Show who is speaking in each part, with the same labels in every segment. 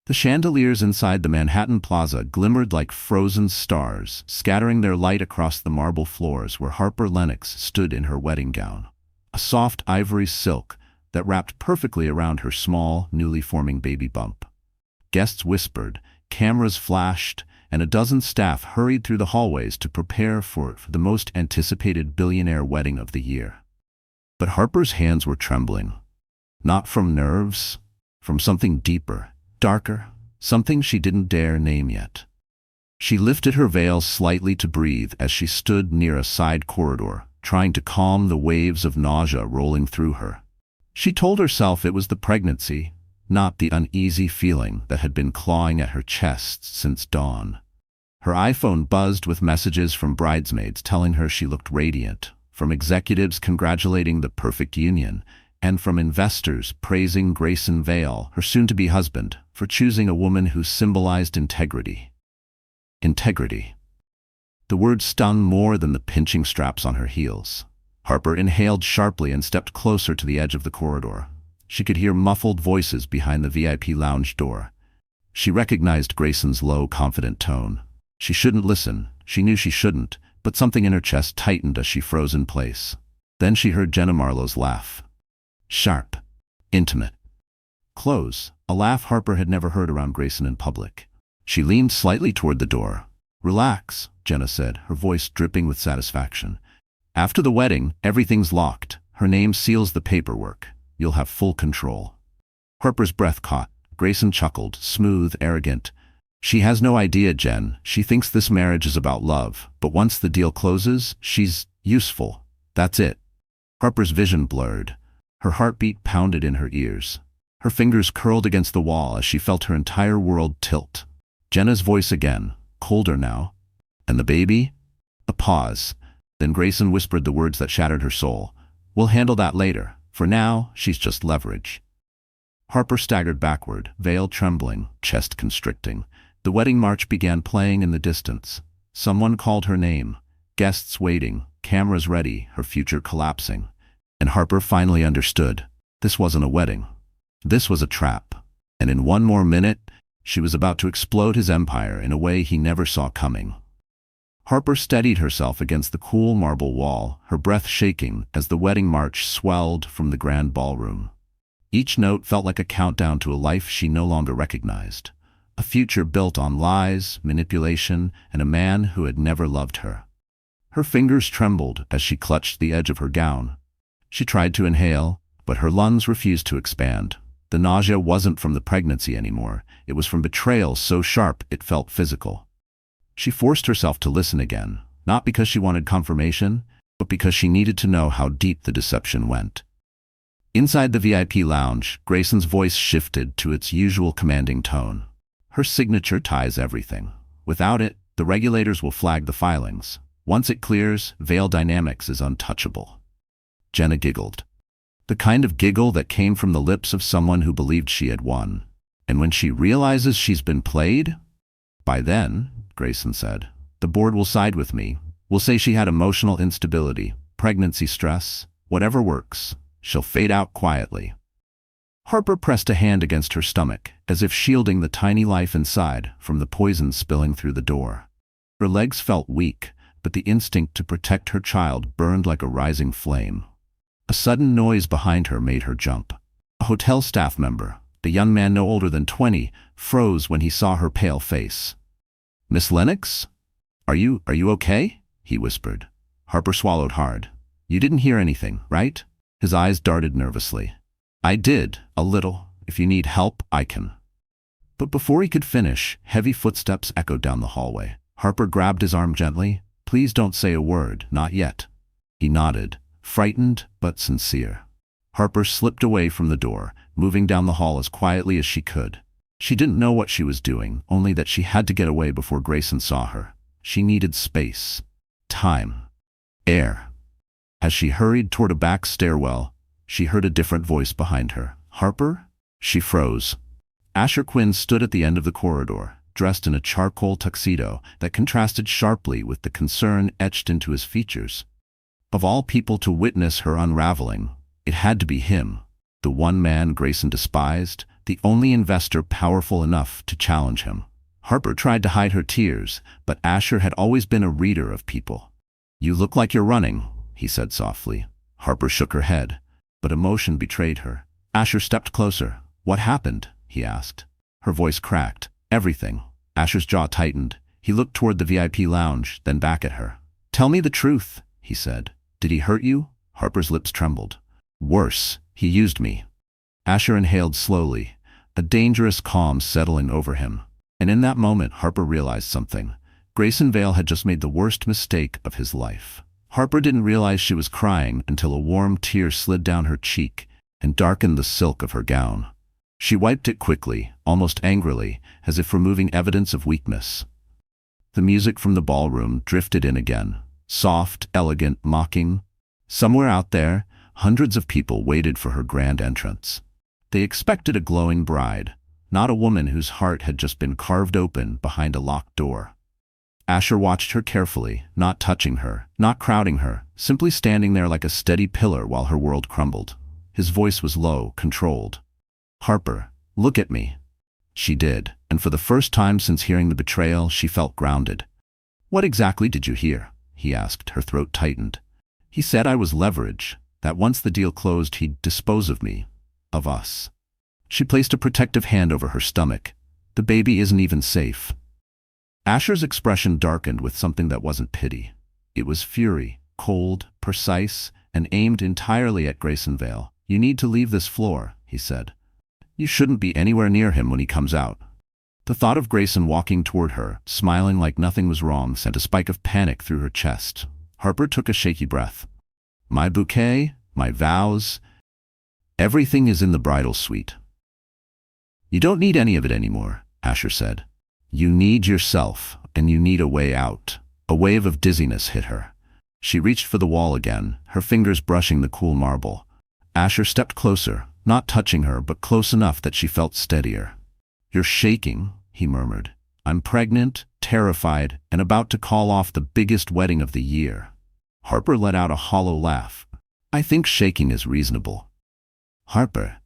Speaker 1: The chandeliers inside the Manhattan Plaza glimmered like frozen stars, scattering their light across the marble floors where Harper Lennox stood in her wedding gown, a soft ivory silk that wrapped perfectly around her small, newly forming baby bump. Guests whispered, cameras flashed, and a dozen staff hurried through the hallways to prepare for the most anticipated billionaire wedding of the year. But Harper's hands were trembling. Not from nerves, from something deeper, darker, something she didn't dare name yet. She lifted her veil slightly to breathe as she stood near a side corridor, trying to calm the waves of nausea rolling through her. She told herself it was the pregnancy, not the uneasy feeling that had been clawing at her chest since dawn. Her iPhone buzzed with messages from bridesmaids telling her she looked radiant, from executives congratulating the perfect union, and from investors praising Grayson Vale, her soon-to-be husband, for choosing a woman who symbolized integrity. Integrity. The word stung more than the pinching straps on her heels. Harper inhaled sharply and stepped closer to the edge of the corridor. She could hear muffled voices behind the VIP lounge door. She recognized Grayson's low, confident tone. She shouldn't listen. She knew she shouldn't, but something in her chest tightened as she froze in place. Then she heard Jenna Marlowe's laugh. Sharp. Intimate. Close. A laugh Harper had never heard around Grayson in public. She leaned slightly toward the door. Relax, Jenna said, her voice dripping with satisfaction. After the wedding, everything's locked. Her name seals the paperwork. You'll have full control. Harper's breath caught. Grayson chuckled, smooth, arrogant. She has no idea, Jen. She thinks this marriage is about love, but once the deal closes, she's useful. That's it. Harper's vision blurred. Her heartbeat pounded in her ears. Her fingers curled against the wall as she felt her entire world tilt. Jenna's voice again, colder now. And the baby? A pause. Then Grayson whispered the words that shattered her soul. We'll handle that later. For now, she's just leverage. Harper staggered backward, veil trembling, chest constricting. The wedding march began playing in the distance. Someone called her name. Guests waiting, cameras ready, her future collapsing. And Harper finally understood. This wasn't a wedding. This was a trap. And in one more minute, she was about to explode his empire in a way he never saw coming. Harper steadied herself against the cool marble wall, her breath shaking as the wedding march swelled from the grand ballroom. Each note felt like a countdown to a life she no longer recognized. A future built on lies, manipulation, and a man who had never loved her. Her fingers trembled as she clutched the edge of her gown. She tried to inhale, but her lungs refused to expand. The nausea wasn't from the pregnancy anymore. It was from betrayal so sharp it felt physical. She forced herself to listen again, not because she wanted confirmation, but because she needed to know how deep the deception went. Inside the VIP lounge, Grayson's voice shifted to its usual commanding tone. Her signature ties everything. Without it, the regulators will flag the filings. Once it clears, Vale Dynamics is untouchable. Jenna giggled. The kind of giggle that came from the lips of someone who believed she had won. And when she realizes she's been played? By then, Grayson said, the board will side with me. We'll say she had emotional instability, pregnancy stress, whatever works. She'll fade out quietly. Harper pressed a hand against her stomach, as if shielding the tiny life inside from the poison spilling through the door. Her legs felt weak, but the instinct to protect her child burned like a rising flame. A sudden noise behind her made her jump. A hotel staff member, the young man no older than 20, froze when he saw her pale face. Miss Lennox? Are you okay? He whispered. Harper swallowed hard. You didn't hear anything, right? His eyes darted nervously. I did, a little. If you need help, I can. But before he could finish, heavy footsteps echoed down the hallway. Harper grabbed his arm gently. Please don't say a word, not yet. He nodded, frightened but sincere. Harper slipped away from the door, moving down the hall as quietly as she could. She didn't know what she was doing, only that she had to get away before Grayson saw her. She needed space, time, air. As she hurried toward a back stairwell, she heard a different voice behind her. Harper? She froze. Asher Quinn stood at the end of the corridor, dressed in a charcoal tuxedo that contrasted sharply with the concern etched into his features. Of all people to witness her unraveling, it had to be him, the one man Grayson despised, the only investor powerful enough to challenge him. Harper tried to hide her tears, but Asher had always been a reader of people. "You look like you're running," he said softly. Harper shook her head, but emotion betrayed her. Asher stepped closer. "What happened?" he asked. Her voice cracked. "Everything." Asher's jaw tightened. He looked toward the VIP lounge, then back at her. "Tell me the truth," he said. "Did he hurt you?" Harper's lips trembled. "Worse, he used me." Asher inhaled slowly, a dangerous calm settling over him. And in that moment, Harper realized something. Grayson Vale had just made the worst mistake of his life. Harper didn't realize she was crying until a warm tear slid down her cheek and darkened the silk of her gown. She wiped it quickly, almost angrily, as if removing evidence of weakness. The music from the ballroom drifted in again, soft, elegant, mocking. Somewhere out there, hundreds of people waited for her grand entrance. They expected a glowing bride, not a woman whose heart had just been carved open behind a locked door. Asher watched her carefully, not touching her, not crowding her, simply standing there like a steady pillar while her world crumbled. His voice was low, controlled. "Harper, look at me." She did, and for the first time since hearing the betrayal, she felt grounded. "What exactly did you hear?" he asked, her throat tightened. "He said I was leverage, that once the deal closed he'd dispose of me, of us." She placed a protective hand over her stomach. "The baby isn't even safe." Asher's expression darkened with something that wasn't pity. It was fury, cold, precise, and aimed entirely at Grayson Vale. "You need to leave this floor," he said. "You shouldn't be anywhere near him when he comes out." The thought of Grayson walking toward her, smiling like nothing was wrong, sent a spike of panic through her chest. Harper took a shaky breath. "My bouquet, my vows, everything is in the bridal suite." "You don't need any of it anymore," Asher said. "You need yourself, and you need a way out." A wave of dizziness hit her. She reached for the wall again, her fingers brushing the cool marble. Asher stepped closer, not touching her, but close enough that she felt steadier. "You're shaking," he murmured. "I'm pregnant, terrified, and about to call off the biggest wedding of the year." Harper let out a hollow laugh. "I think shaking is reasonable." "Harper,"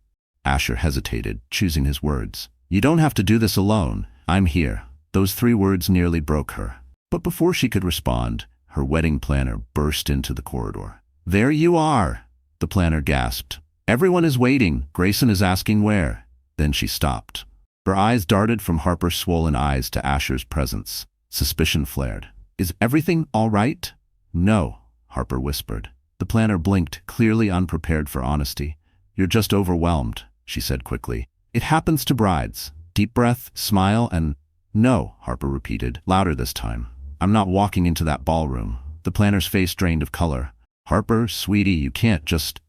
Speaker 1: Asher hesitated, choosing his words. "You don't have to do this alone. I'm here." Those 3 words nearly broke her. But before she could respond, her wedding planner burst into the corridor. "There you are," the planner gasped. "Everyone is waiting. Grayson is asking where." Then she stopped. Her eyes darted from Harper's swollen eyes to Asher's presence. Suspicion flared. "Is everything all right?" "No," Harper whispered. The planner blinked, clearly unprepared for honesty. "You're just overwhelmed," she said quickly. "It happens to brides." Deep breath, smile, and "No," Harper repeated, louder this time. "I'm not walking into that ballroom." The planner's face drained of color. "Harper, sweetie, you can't just—"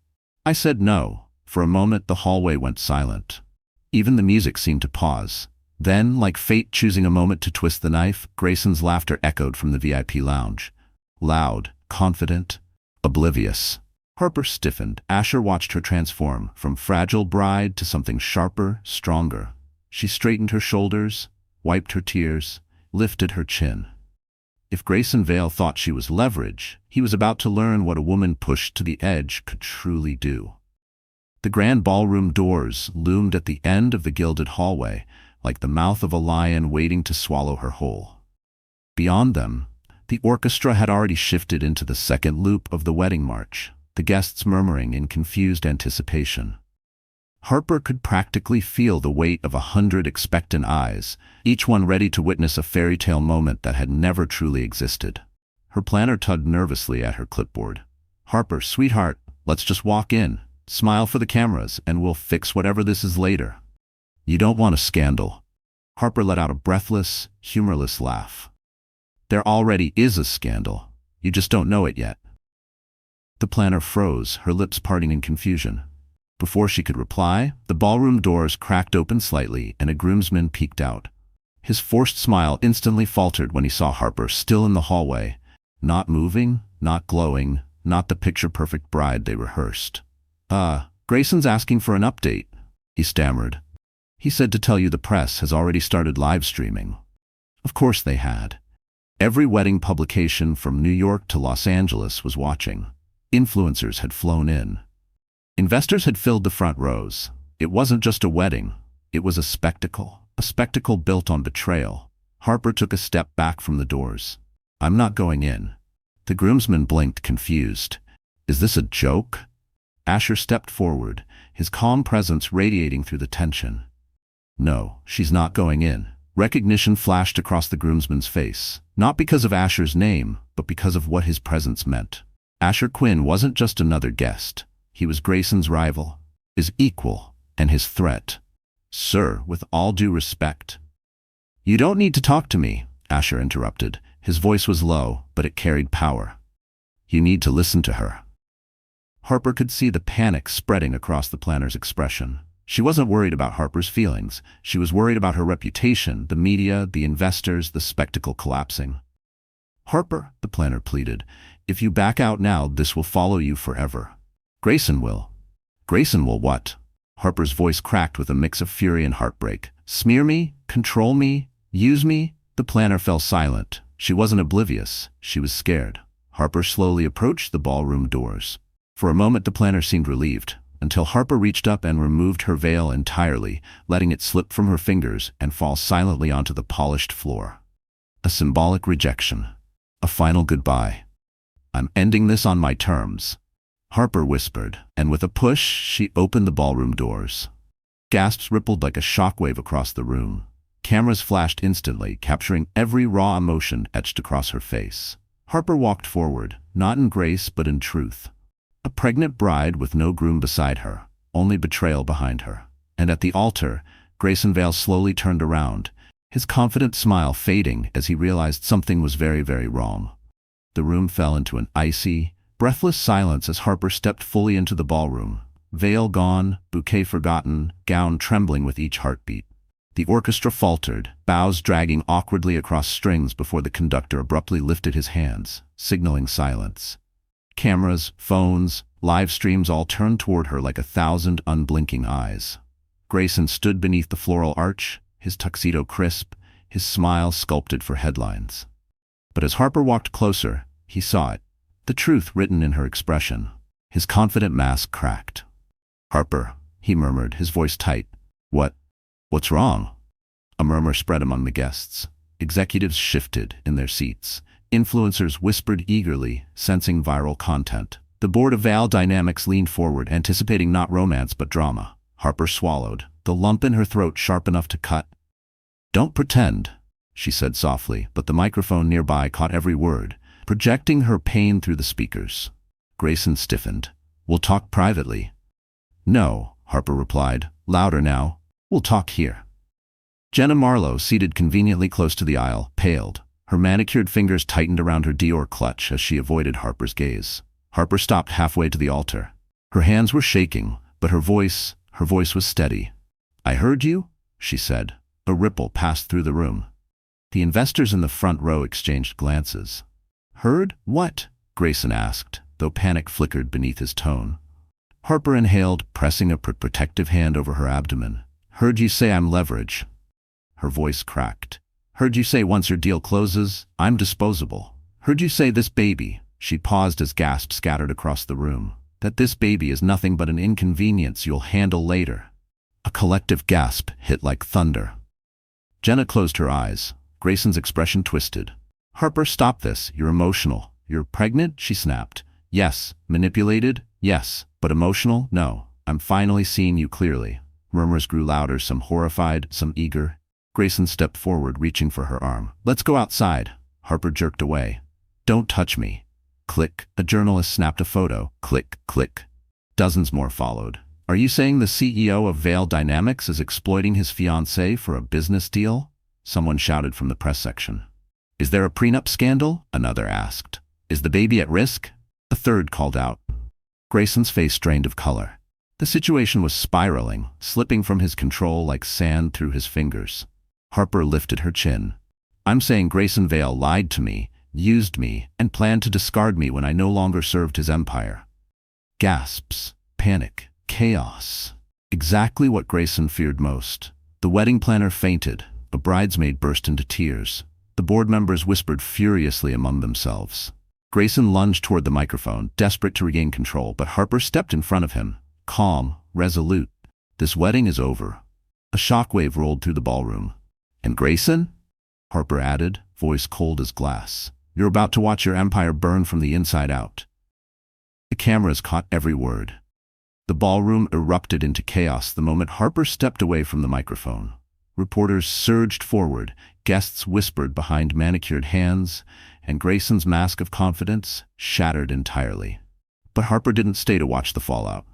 Speaker 1: "I said no." For a moment, the hallway went silent. Even the music seemed to pause. Then, like fate choosing a moment to twist the knife, Grayson's laughter echoed from the VIP lounge. Loud, confident, oblivious. Harper stiffened. Asher watched her transform, from fragile bride to something sharper, stronger. She straightened her shoulders, wiped her tears, lifted her chin. If Grayson Vale thought she was leverage, he was about to learn what a woman pushed to the edge could truly do. The grand ballroom doors loomed at the end of the gilded hallway, like the mouth of a lion waiting to swallow her whole. Beyond them, the orchestra had already shifted into the second loop of the wedding march, the guests murmuring in confused anticipation. Harper could practically feel the weight of 100 expectant eyes, each one ready to witness a fairy tale moment that had never truly existed. Her planner tugged nervously at her clipboard. "Harper, sweetheart, let's just walk in, smile for the cameras, and we'll fix whatever this is later." "You don't want a scandal." Harper let out a breathless, humorless laugh. "There already is a scandal. You just don't know it yet." The planner froze, her lips parting in confusion. Before she could reply, the ballroom doors cracked open slightly and a groomsman peeked out. His forced smile instantly faltered when he saw Harper still in the hallway, not moving, not glowing, not the picture-perfect bride they rehearsed. Grayson's asking for an update," he stammered. "He said to tell you the press has already started live streaming." Of course they had. Every wedding publication from New York to Los Angeles was watching. Influencers had flown in. Investors had filled the front rows. It wasn't just a wedding. It was a spectacle built on betrayal. Harper took a step back from the doors. "I'm not going in." The groomsman blinked, confused. "Is this a joke?" Asher stepped forward, his calm presence radiating through the tension. "No, she's not going in." Recognition flashed across the groomsman's face, not because of Asher's name, but because of what his presence meant. Asher Quinn wasn't just another guest. He was Grayson's rival, his equal, and his threat. "Sir, with all due respect." "You don't need to talk to me," Asher interrupted. His voice was low, but it carried power. "You need to listen to her." Harper could see the panic spreading across the planner's expression. She wasn't worried about Harper's feelings. She was worried about her reputation, the media, the investors, the spectacle collapsing. "Harper," the planner pleaded, "if you back out now, this will follow you forever." "Grayson will." "Grayson will what?" Harper's voice cracked with a mix of fury and heartbreak. "Smear me? Control me? Use me?" The planner fell silent. She wasn't oblivious. She was scared. Harper slowly approached the ballroom doors. For a moment the planner seemed relieved, until Harper reached up and removed her veil entirely, letting it slip from her fingers and fall silently onto the polished floor. A symbolic rejection. A final goodbye. "I'm ending this on my terms," Harper whispered, and with a push, she opened the ballroom doors. Gasps rippled like a shockwave across the room. Cameras flashed instantly, capturing every raw emotion etched across her face. Harper walked forward, not in grace but in truth. A pregnant bride with no groom beside her, only betrayal behind her. And at the altar, Grayson Vale slowly turned around, his confident smile fading as he realized something was very, very wrong. The room fell into an icy, breathless silence as Harper stepped fully into the ballroom. Veil gone, bouquet forgotten, gown trembling with each heartbeat. The orchestra faltered, bows dragging awkwardly across strings before the conductor abruptly lifted his hands, signaling silence. Cameras, phones, live streams all turned toward her like 1,000 unblinking eyes. Grayson stood beneath the floral arch, his tuxedo crisp, his smile sculpted for headlines. But as Harper walked closer, he saw it, the truth written in her expression. His confident mask cracked. "Harper," he murmured, his voice tight. What's wrong?" A murmur spread among the guests. Executives shifted in their seats. Influencers whispered eagerly, sensing viral content. The board of Val Dynamics leaned forward, anticipating not romance but drama. Harper swallowed, the lump in her throat sharp enough to cut. "Don't pretend," she said softly, but the microphone nearby caught every word, projecting her pain through the speakers. Grayson stiffened. "We'll talk privately." "No," Harper replied, louder now. "We'll talk here." Jenna Marlowe, seated conveniently close to the aisle, paled. Her manicured fingers tightened around her Dior clutch as she avoided Harper's gaze. Harper stopped halfway to the altar. Her hands were shaking, but her voice was steady. "I heard you," she said. A ripple passed through the room. The investors in the front row exchanged glances. "Heard? What?" Grayson asked, though panic flickered beneath his tone. Harper inhaled, pressing a protective hand over her abdomen. "Heard you say I'm leverage." Her voice cracked. "Heard you say once your deal closes, I'm disposable. Heard you say this baby," she paused as gasps scattered across the room, "that this baby is nothing but an inconvenience you'll handle later." A collective gasp hit like thunder. Jenna closed her eyes. Grayson's expression twisted. "Harper, stop this. You're emotional." "You're pregnant?" she snapped. "Yes." "Manipulated?" "Yes." "But emotional?" "No. I'm finally seeing you clearly." Murmurs grew louder, some horrified, some eager. Grayson stepped forward, reaching for her arm. "Let's go outside." Harper jerked away. "Don't touch me." Click. A journalist snapped a photo. Click, click. Dozens more followed. "Are you saying the CEO of Vale Dynamics is exploiting his fiancée for a business deal?" Someone shouted from the press section. "Is there a prenup scandal?" another asked. "Is the baby at risk?" a third called out. Grayson's face drained of color. The situation was spiraling, slipping from his control like sand through his fingers. Harper lifted her chin. "I'm saying Grayson Vale lied to me, used me, and planned to discard me when I no longer served his empire." Gasps, panic, chaos. Exactly what Grayson feared most. The wedding planner fainted. A bridesmaid burst into tears. The board members whispered furiously among themselves. Grayson lunged toward the microphone, desperate to regain control, but Harper stepped in front of him, calm, resolute. "This wedding is over." A shockwave rolled through the ballroom. "And Grayson?" Harper added, voice cold as glass. "You're about to watch your empire burn from the inside out." The cameras caught every word. The ballroom erupted into chaos the moment Harper stepped away from the microphone. Reporters surged forward, guests whispered behind manicured hands, and Grayson's mask of confidence shattered entirely. But Harper didn't stay to watch the fallout.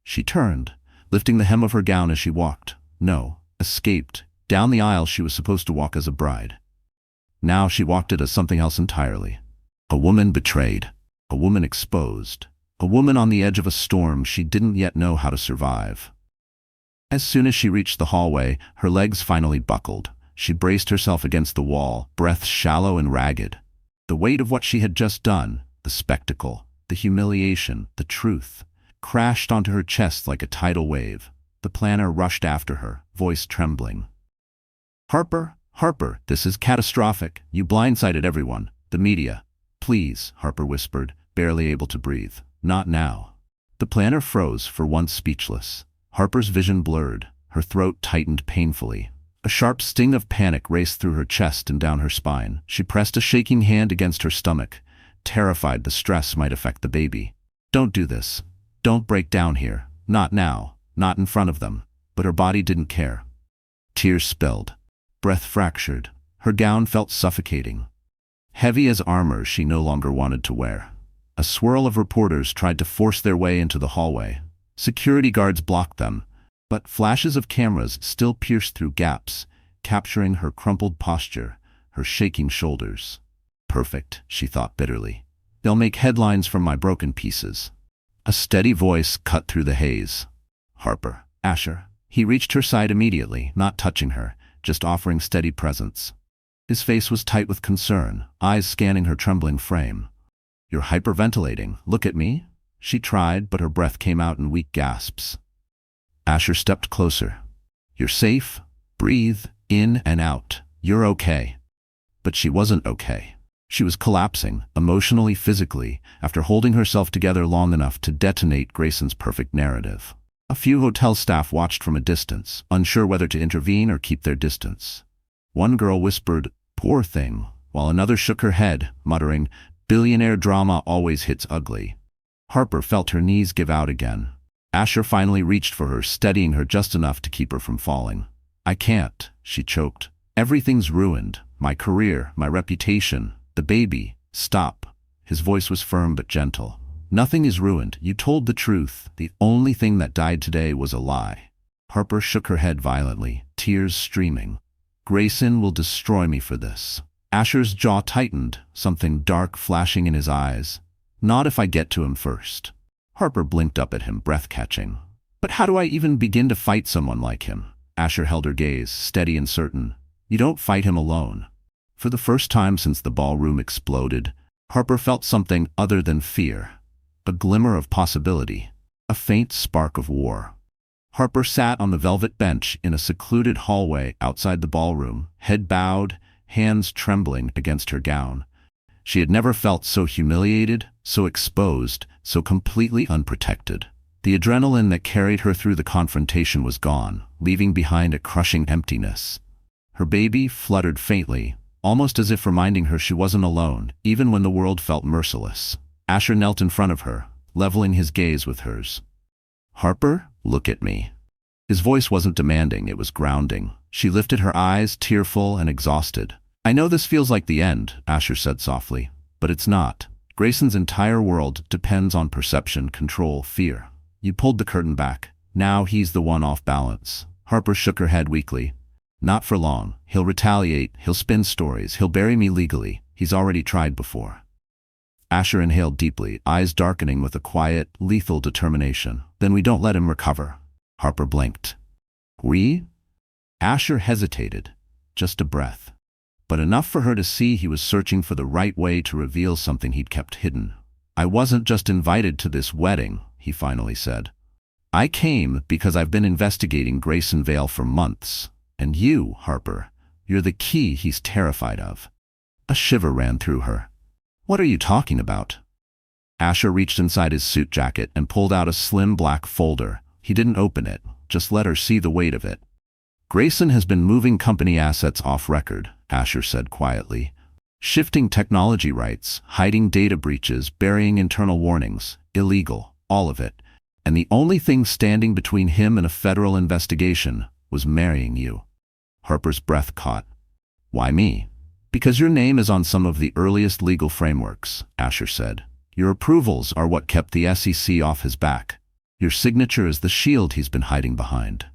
Speaker 1: She turned, lifting the hem of her gown as she walked. No, escaped, down the aisle she was supposed to walk as a bride. Now she walked it as something else entirely. A woman betrayed, a woman exposed, a woman on the edge of a storm she didn't yet know how to survive. As soon as she reached the hallway, her legs finally buckled. She braced herself against the wall, breath shallow and ragged. The weight of what she had just done, the spectacle, the humiliation, the truth, crashed onto her chest like a tidal wave. The planner rushed after her, voice trembling. "Harper, Harper, this is catastrophic. You blindsided everyone. The media." "Please," Harper whispered, barely able to breathe. "Not now." The planner froze, for once speechless. Harper's vision blurred, her throat tightened painfully. A sharp sting of panic raced through her chest and down her spine. She pressed a shaking hand against her stomach, terrified the stress might affect the baby. "Don't do this. Don't break down here. Not now. Not in front of them." But her body didn't care. Tears spilled. Breath fractured. Her gown felt suffocating. Heavy as armor she no longer wanted to wear. A swirl of reporters tried to force their way into the hallway. Security guards blocked them, but flashes of cameras still pierced through gaps, capturing her crumpled posture, her shaking shoulders. "Perfect," she thought bitterly. "They'll make headlines from my broken pieces." A steady voice cut through the haze. "Harper, Asher." He reached her side immediately, not touching her, just offering steady presence. His face was tight with concern, eyes scanning her trembling frame. "You're hyperventilating. Look at me." She tried, but her breath came out in weak gasps. Asher stepped closer. "You're safe. Breathe in and out. You're okay." But she wasn't okay. She was collapsing, emotionally, physically, after holding herself together long enough to detonate Grayson's perfect narrative. A few hotel staff watched from a distance, unsure whether to intervene or keep their distance. One girl whispered, "Poor thing," while another shook her head, muttering, "Billionaire drama always hits ugly." Harper felt her knees give out again. Asher finally reached for her, steadying her just enough to keep her from falling. "I can't," she choked. "Everything's ruined. My career, my reputation, the baby." "Stop." His voice was firm but gentle. "Nothing is ruined. You told the truth. The only thing that died today was a lie." Harper shook her head violently, tears streaming. "Grayson will destroy me for this." Asher's jaw tightened, something dark flashing in his eyes. "Not if I get to him first." Harper blinked up at him, breath-catching. "But how do I even begin to fight someone like him?" Asher held her gaze, steady and certain. "You don't fight him alone." For the first time since the ballroom exploded, Harper felt something other than fear. A glimmer of possibility. A faint spark of war. Harper sat on the velvet bench in a secluded hallway outside the ballroom, head bowed, hands trembling against her gown. She had never felt so humiliated, so exposed, so completely unprotected. The adrenaline that carried her through the confrontation was gone, leaving behind a crushing emptiness. Her baby fluttered faintly, almost as if reminding her she wasn't alone, even when the world felt merciless. Asher knelt in front of her, leveling his gaze with hers. "Harper, look at me." His voice wasn't demanding, it was grounding. She lifted her eyes, tearful and exhausted. "I know this feels like the end," Asher said softly, "but it's not. Grayson's entire world depends on perception, control, fear. You pulled the curtain back. Now he's the one off balance." Harper shook her head weakly. "Not for long. He'll retaliate, he'll spin stories, he'll bury me legally. He's already tried before." Asher inhaled deeply, eyes darkening with a quiet, lethal determination. "Then we don't let him recover." Harper blinked. "We?" Asher hesitated. Just a breath. But enough for her to see he was searching for the right way to reveal something he'd kept hidden. "I wasn't just invited to this wedding," he finally said. "I came because I've been investigating Grayson Vale for months. And you, Harper, you're the key he's terrified of." A shiver ran through her. "What are you talking about?" Asher reached inside his suit jacket and pulled out a slim black folder. He didn't open it, just let her see the weight of it. Grayson has been moving company assets off record, Asher said quietly. Shifting technology rights, hiding data breaches, burying internal warnings. Illegal, all of it. And the only thing standing between him and a federal investigation was marrying you. Harper's breath caught. Why me? Because your name is on some of the earliest legal frameworks, Asher said. Your approvals are what kept the SEC off his back. Your signature is the shield he's been hiding behind.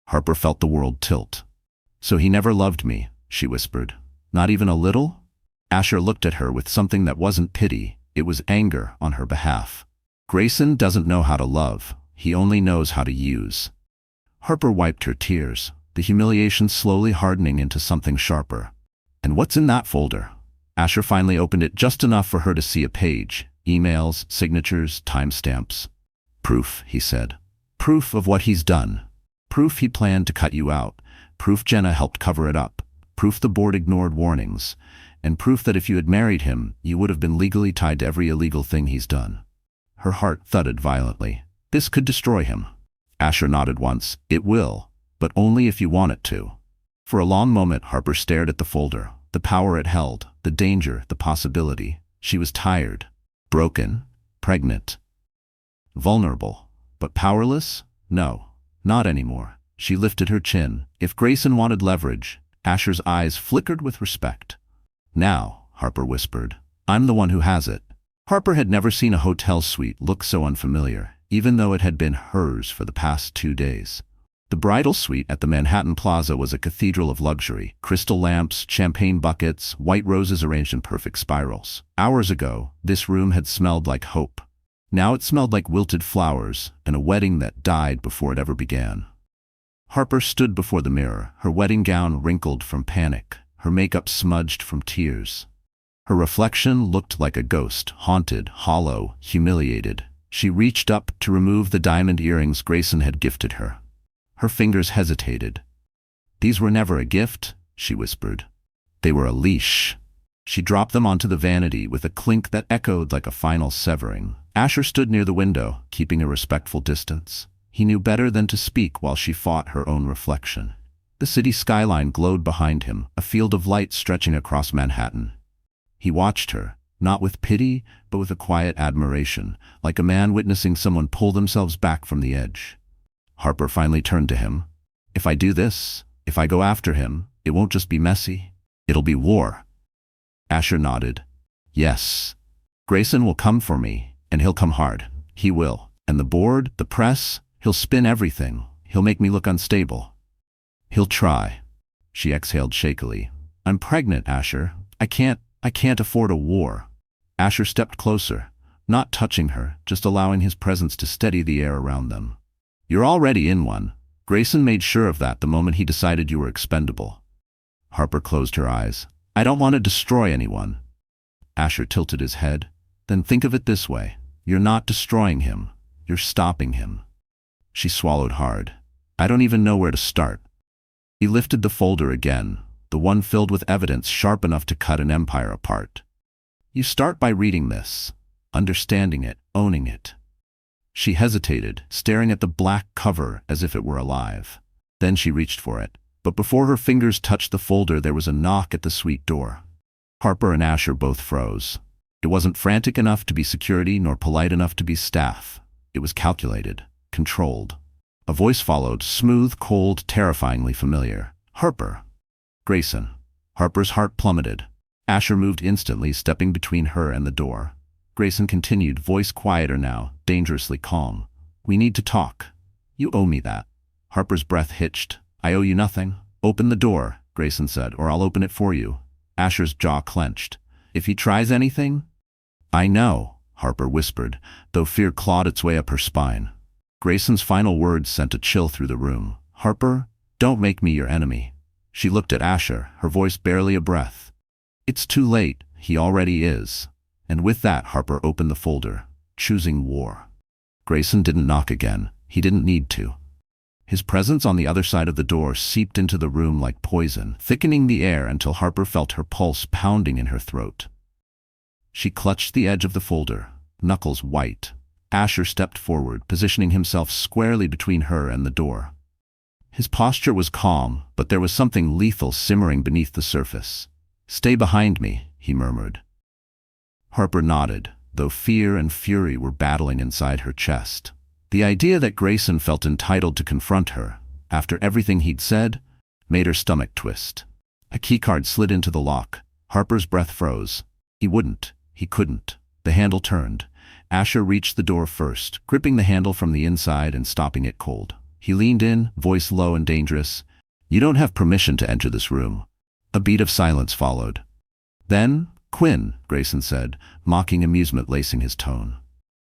Speaker 1: Harper felt the world tilt. So he never loved me, she whispered. Not even a little? Asher looked at her with something that wasn't pity, it was anger on her behalf. Grayson doesn't know how to love, he only knows how to use. Harper wiped her tears, the humiliation slowly hardening into something sharper. And what's in that folder? Asher finally opened it just enough for her to see a page. Emails, signatures, timestamps. Proof, he said. Proof of what he's done. Proof he planned to cut you out. Proof Jenna helped cover it up. Proof the board ignored warnings. And proof that if you had married him, you would have been legally tied to every illegal thing he's done. Her heart thudded violently. This could destroy him. Asher nodded once. It will, but only if you want it to. For a long moment, Harper stared at the folder, the power it held, the danger, the possibility. She was tired, broken, pregnant, vulnerable, but powerless? No, not anymore. She lifted her chin. If Grayson wanted leverage, Asher's eyes flickered with respect. Now, Harper whispered, I'm the one who has it. Harper had never seen a hotel suite look so unfamiliar, even though it had been hers for the past 2 days. The bridal suite at the Manhattan Plaza was a cathedral of luxury, crystal lamps, champagne buckets, white roses arranged in perfect spirals. Hours ago, this room had smelled like hope. Now it smelled like wilted flowers and a wedding that died before it ever began. Harper stood before the mirror, her wedding gown wrinkled from panic, her makeup smudged from tears. Her reflection looked like a ghost, haunted, hollow, humiliated. She reached up to remove the diamond earrings Grayson had gifted her. Her fingers hesitated. These were never a gift, she whispered. They were a leash. She dropped them onto the vanity with a clink that echoed like a final severing. Asher stood near the window, keeping a respectful distance. He knew better than to speak while she fought her own reflection. The city skyline glowed behind him, a field of light stretching across Manhattan. He watched her, not with pity, but with a quiet admiration, like a man witnessing someone pull themselves back from the edge. Harper finally turned to him. If I do this, if I go after him, it won't just be messy. It'll be war. Asher nodded. Yes. Grayson will come for me, and he'll come hard. He will. And the board, the press, he'll spin everything. He'll make me look unstable. He'll try. She exhaled shakily. I'm pregnant, Asher. I can't afford a war. Asher stepped closer, not touching her, just allowing his presence to steady the air around them. You're already in one. Grayson made sure of that the moment he decided you were expendable. Harper closed her eyes. I don't want to destroy anyone. Asher tilted his head. Then think of it this way. You're not destroying him. You're stopping him. She swallowed hard. I don't even know where to start. He lifted the folder again, the one filled with evidence sharp enough to cut an empire apart. You start by reading this, understanding it, owning it. She hesitated, staring at the black cover as if it were alive. Then she reached for it. But before her fingers touched the folder, there was a knock at the suite door. Harper and Asher both froze. It wasn't frantic enough to be security, nor polite enough to be staff. It was calculated, controlled. A voice followed, smooth, cold, terrifyingly familiar. Harper. Grayson. Harper's heart plummeted. Asher moved instantly, stepping between her and the door. Grayson continued, voice quieter now, dangerously calm. We need to talk. You owe me that. Harper's breath hitched. I owe you nothing. Open the door, Grayson said, or I'll open it for you. Asher's jaw clenched. If he tries anything? I know, Harper whispered, though fear clawed its way up her spine. Grayson's final words sent a chill through the room. Harper, don't make me your enemy. She looked at Asher, her voice barely a breath. It's too late, he already is. And with that, Harper opened the folder, choosing war. Grayson didn't knock again. He didn't need to. His presence on the other side of the door seeped into the room like poison, thickening the air until Harper felt her pulse pounding in her throat. She clutched the edge of the folder, knuckles white. Asher stepped forward, positioning himself squarely between her and the door. His posture was calm, but there was something lethal simmering beneath the surface. "Stay behind me," he murmured. Harper nodded, though fear and fury were battling inside her chest. The idea that Grayson felt entitled to confront her, after everything he'd said, made her stomach twist. A keycard slid into the lock. Harper's breath froze. He wouldn't. He couldn't. The handle turned. Asher reached the door first, gripping the handle from the inside and stopping it cold. He leaned in, voice low and dangerous. "You don't have permission to enter this room." A beat of silence followed. "Then, Quinn," Grayson said, mocking amusement lacing his tone.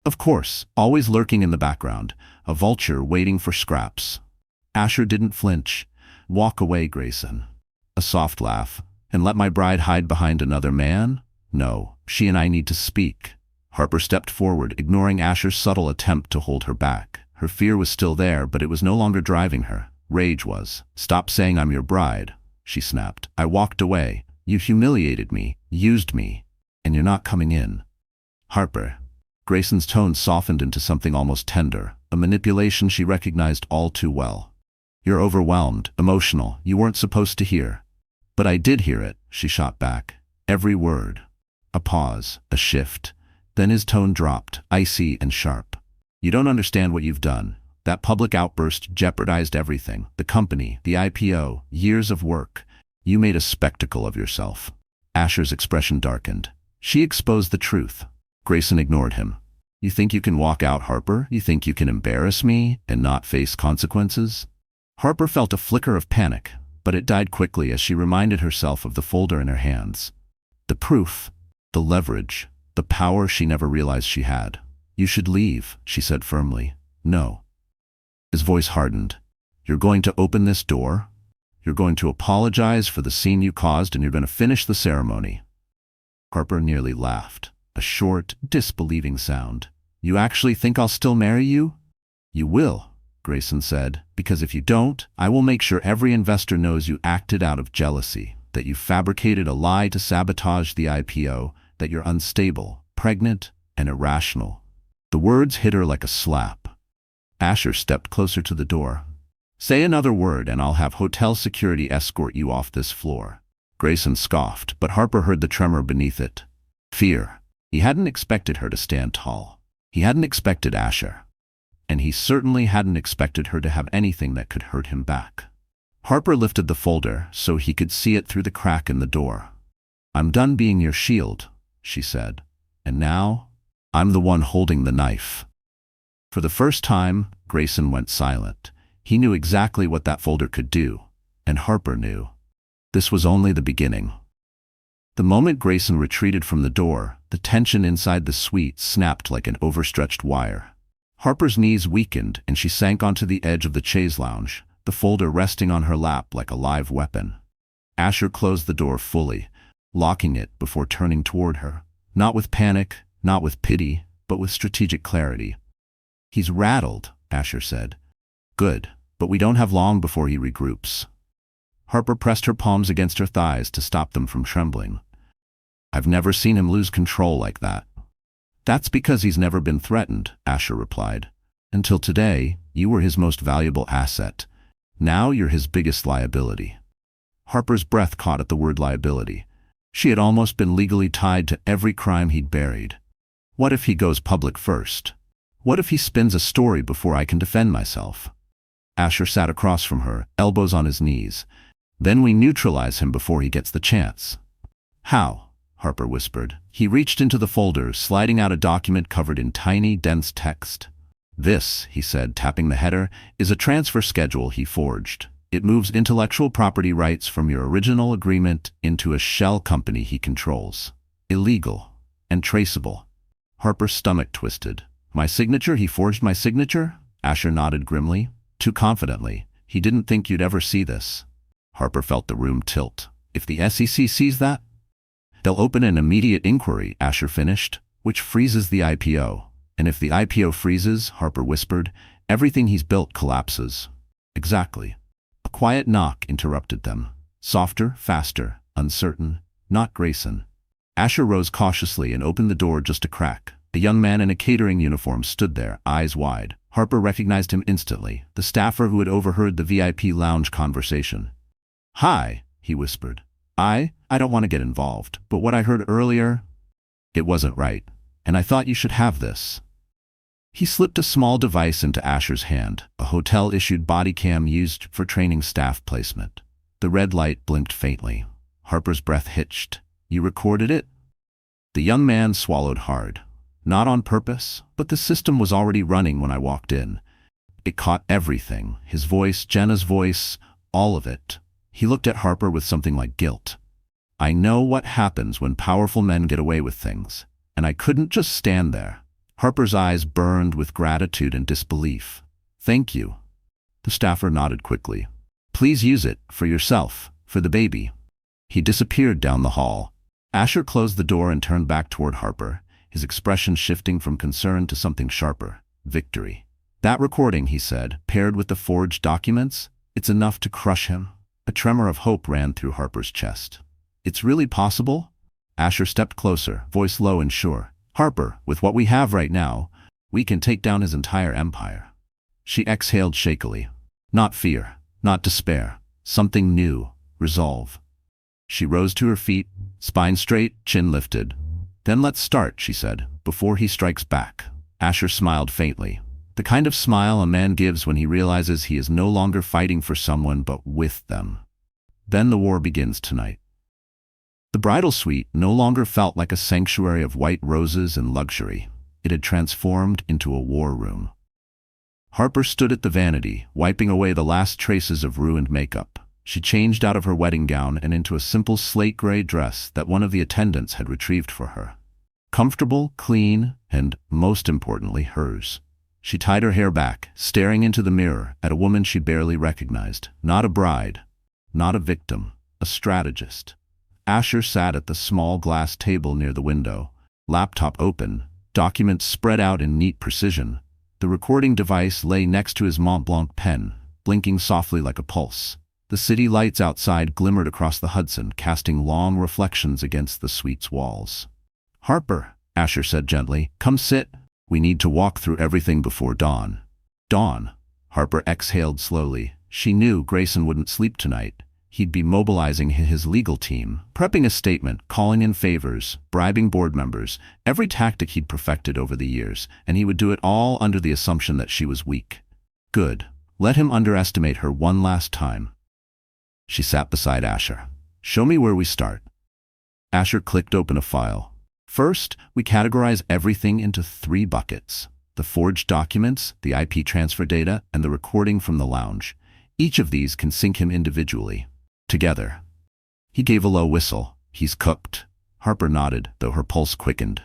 Speaker 1: Of course, always lurking in the background, a vulture waiting for scraps. Asher didn't flinch. "Walk away, Grayson." A soft laugh. "And let my bride hide behind another man? No, she and I need to speak." Harper stepped forward, ignoring Asher's subtle attempt to hold her back. Her fear was still there, but it was no longer driving her. Rage was. "Stop saying I'm your bride," she snapped. "I walked away. You humiliated me, used me, and you're not coming in." "Harper." Grayson's tone softened into something almost tender, a manipulation she recognized all too well. "You're overwhelmed, emotional. You weren't supposed to hear." "But I did hear it," she shot back. "Every word." A pause, a shift. Then his tone dropped, icy and sharp. "You don't understand what you've done. That public outburst jeopardized everything. The company, the IPO, years of work. You made a spectacle of yourself." Asher's expression darkened. She exposed the truth. Grayson ignored him. "You think you can walk out, Harper? You think you can embarrass me and not face consequences?" Harper felt a flicker of panic, but it died quickly as she reminded herself of the folder in her hands. The proof, the leverage, the power she never realized she had. "You should leave," she said firmly. "No." His voice hardened. "You're going to open this door? You're going to apologize for the scene you caused, and you're going to finish the ceremony." Harper nearly laughed. A short, disbelieving sound. "You actually think I'll still marry you?" "You will," Grayson said, "because if you don't, I will make sure every investor knows you acted out of jealousy, that you fabricated a lie to sabotage the IPO, that you're unstable, pregnant, and irrational." The words hit her like a slap. Asher stepped closer to the door. "Say another word and I'll have hotel security escort you off this floor." Grayson scoffed, but Harper heard the tremor beneath it. Fear. He hadn't expected her to stand tall. He hadn't expected Asher. And he certainly hadn't expected her to have anything that could hurt him back. Harper lifted the folder so he could see it through the crack in the door. "I'm done being your shield," she said. "And now, I'm the one holding the knife." For the first time, Grayson went silent. He knew exactly what that folder could do, and Harper knew. This was only the beginning. The moment Grayson retreated from the door, the tension inside the suite snapped like an overstretched wire. Harper's knees weakened and she sank onto the edge of the chaise lounge, the folder resting on her lap like a live weapon. Asher closed the door fully, locking it before turning toward her. Not with panic, not with pity, but with strategic clarity. "He's rattled," Asher said. "Good, but we don't have long before he regroups." Harper pressed her palms against her thighs to stop them from trembling. "I've never seen him lose control like that." "That's because he's never been threatened," Asher replied. "Until today, you were his most valuable asset. Now you're his biggest liability." Harper's breath caught at the word liability. She had almost been legally tied to every crime he'd buried. What if he goes public first? What if he spins a story before I can defend myself? Asher sat across from her, elbows on his knees. "Then we neutralize him before he gets the chance." "How?" Harper whispered. He reached into the folder, sliding out a document covered in tiny, dense text. "This," he said, tapping the header, "is a transfer schedule he forged. It moves intellectual property rights from your original agreement into a shell company he controls. Illegal and traceable." Harper's stomach twisted. "My signature? He forged my signature?" Asher nodded grimly. Too confidently. "He didn't think you'd ever see this." Harper felt the room tilt. "If the SEC sees that?" "They'll open an immediate inquiry," Asher finished, "which freezes the IPO. And if the IPO freezes," Harper whispered, "everything he's built collapses." "Exactly." A quiet knock interrupted them. Softer, faster, uncertain. Not Grayson. Asher rose cautiously and opened the door just a crack. A young man in a catering uniform stood there, eyes wide. Harper recognized him instantly, the staffer who had overheard the VIP lounge conversation. "Hi," he whispered. I don't want to get involved, but what I heard earlier, it wasn't right, and I thought you should have this." He slipped a small device into Asher's hand, a hotel-issued body cam used for training staff placement. The red light blinked faintly. Harper's breath hitched. "You recorded it?" The young man swallowed hard. "Not on purpose, but the system was already running when I walked in. It caught everything, his voice, Jenna's voice, all of it." He looked at Harper with something like guilt. "I know what happens when powerful men get away with things, and I couldn't just stand there." Harper's eyes burned with gratitude and disbelief. "Thank you." The staffer nodded quickly. "Please use it, for yourself, for the baby." He disappeared down the hall. Asher closed the door and turned back toward Harper, his expression shifting from concern to something sharper. "Victory. That recording," he said, "paired with the forged documents, it's enough to crush him." A tremor of hope ran through Harper's chest. "It's really possible?" Asher stepped closer, voice low and sure. "Harper, with what we have right now, we can take down his entire empire." She exhaled shakily. Not fear, not despair, something new, resolve. She rose to her feet, spine straight, chin lifted. "Then let's start," she said, "before he strikes back." Asher smiled faintly. The kind of smile a man gives when he realizes he is no longer fighting for someone but with them. Then the war begins tonight. The bridal suite no longer felt like a sanctuary of white roses and luxury. It had transformed into a war room. Harper stood at the vanity, wiping away the last traces of ruined makeup. She changed out of her wedding gown and into a simple slate-gray dress that one of the attendants had retrieved for her. Comfortable, clean, and, most importantly, hers. She tied her hair back, staring into the mirror at a woman she barely recognized. Not a bride, not a victim, a strategist. Asher sat at the small glass table near the window, laptop open, documents spread out in neat precision. The recording device lay next to his Mont Blanc pen, blinking softly like a pulse. The city lights outside glimmered across the Hudson, casting long reflections against the suite's walls. "Harper," Asher said gently, "come sit. We need to walk through everything before dawn." "Dawn?" Harper exhaled slowly. She knew Grayson wouldn't sleep tonight. He'd be mobilizing his legal team, prepping a statement, calling in favors, bribing board members, every tactic he'd perfected over the years, and he would do it all under the assumption that she was weak. Good. Let him underestimate her one last time. She sat beside Asher. "Show me where we start." Asher clicked open a file. "First, we categorize everything into 3 buckets. The forged documents, the IP transfer data, and the recording from the lounge. Each of these can sync him individually. Together." He gave a low whistle. "He's cooked." Harper nodded, though her pulse quickened.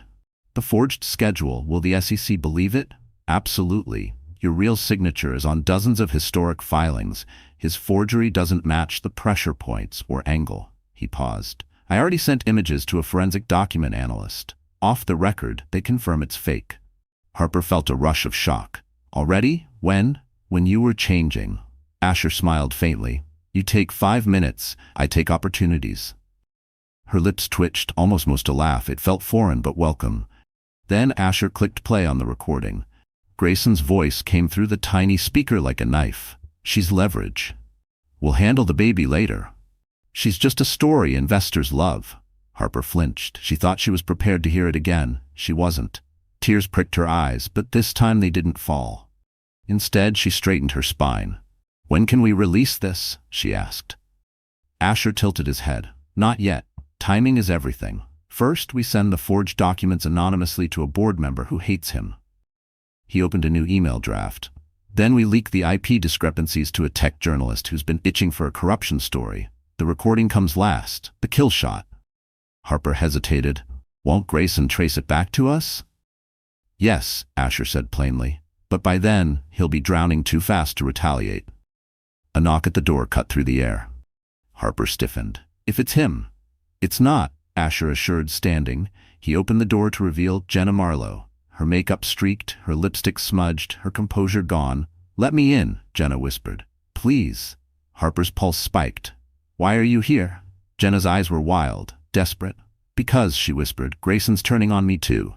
Speaker 1: "The forged schedule, will the SEC believe it?" "Absolutely. Your real signature is on dozens of historic filings. His forgery doesn't match the pressure points or angle." He paused. "I already sent images to a forensic document analyst. Off the record, they confirm it's fake." Harper felt a rush of shock. "Already? When?" "When you were changing." Asher smiled faintly. "You take 5 minutes, I take opportunities." Her lips twitched, almost a laugh. It felt foreign but welcome. Then Asher clicked play on the recording. Grayson's voice came through the tiny speaker like a knife. "She's leverage. We'll handle the baby later. She's just a story investors love." Harper flinched. She thought she was prepared to hear it again. She wasn't. Tears pricked her eyes, but this time they didn't fall. Instead, she straightened her spine. "When can we release this?" she asked. Asher tilted his head. "Not yet. Timing is everything. First, we send the forged documents anonymously to a board member who hates him." He opened a new email draft. "Then we leak the IP discrepancies to a tech journalist who's been itching for a corruption story. The recording comes last, the kill shot." Harper hesitated. "Won't Grayson trace it back to us?" "Yes," Asher said plainly. "But by then, he'll be drowning too fast to retaliate." A knock at the door cut through the air. Harper stiffened. "If it's him." "It's not," Asher assured, standing. He opened the door to reveal Jenna Marlowe. Her makeup streaked, her lipstick smudged, her composure gone. "Let me in," Jenna whispered. "Please." Harper's pulse spiked. "Why are you here?" Jenna's eyes were wild, desperate. "Because," she whispered, "Grayson's turning on me too."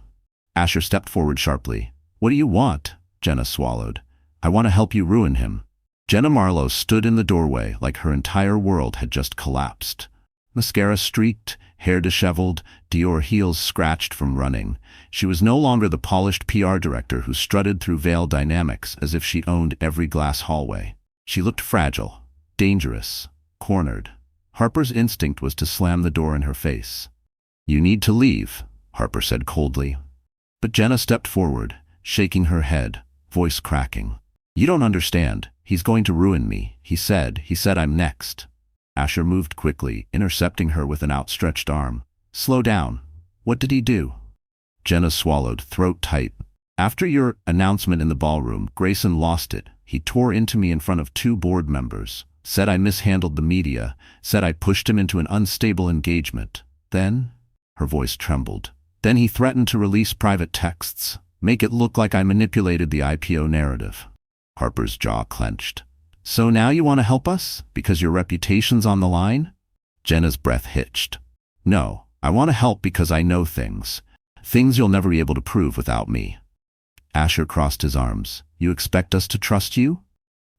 Speaker 1: Asher stepped forward sharply. "What do you want?" Jenna swallowed. "I want to help you ruin him." Jenna Marlowe stood in the doorway like her entire world had just collapsed. Mascara streaked, hair disheveled, Dior heels scratched from running. She was no longer the polished PR director who strutted through Veil Dynamics as if she owned every glass hallway. She looked fragile, dangerous, cornered. Harper's instinct was to slam the door in her face. "You need to leave," Harper said coldly. But Jenna stepped forward, shaking her head, voice cracking. "You don't understand. He's going to ruin me. He said I'm next." Asher moved quickly, intercepting her with an outstretched arm. "Slow down. What did he do?" Jenna swallowed, throat tight. "After your announcement in the ballroom, Grayson lost it. He tore into me in front of 2 board members, said I mishandled the media, said I pushed him into an unstable engagement. Then," her voice trembled, "then he threatened to release private texts, make it look like I manipulated the IPO narrative." Harper's jaw clenched. "So now you want to help us? Because your reputation's on the line?" Jenna's breath hitched. "No, I want to help because I know things. Things you'll never be able to prove without me." Asher crossed his arms. "You expect us to trust you?"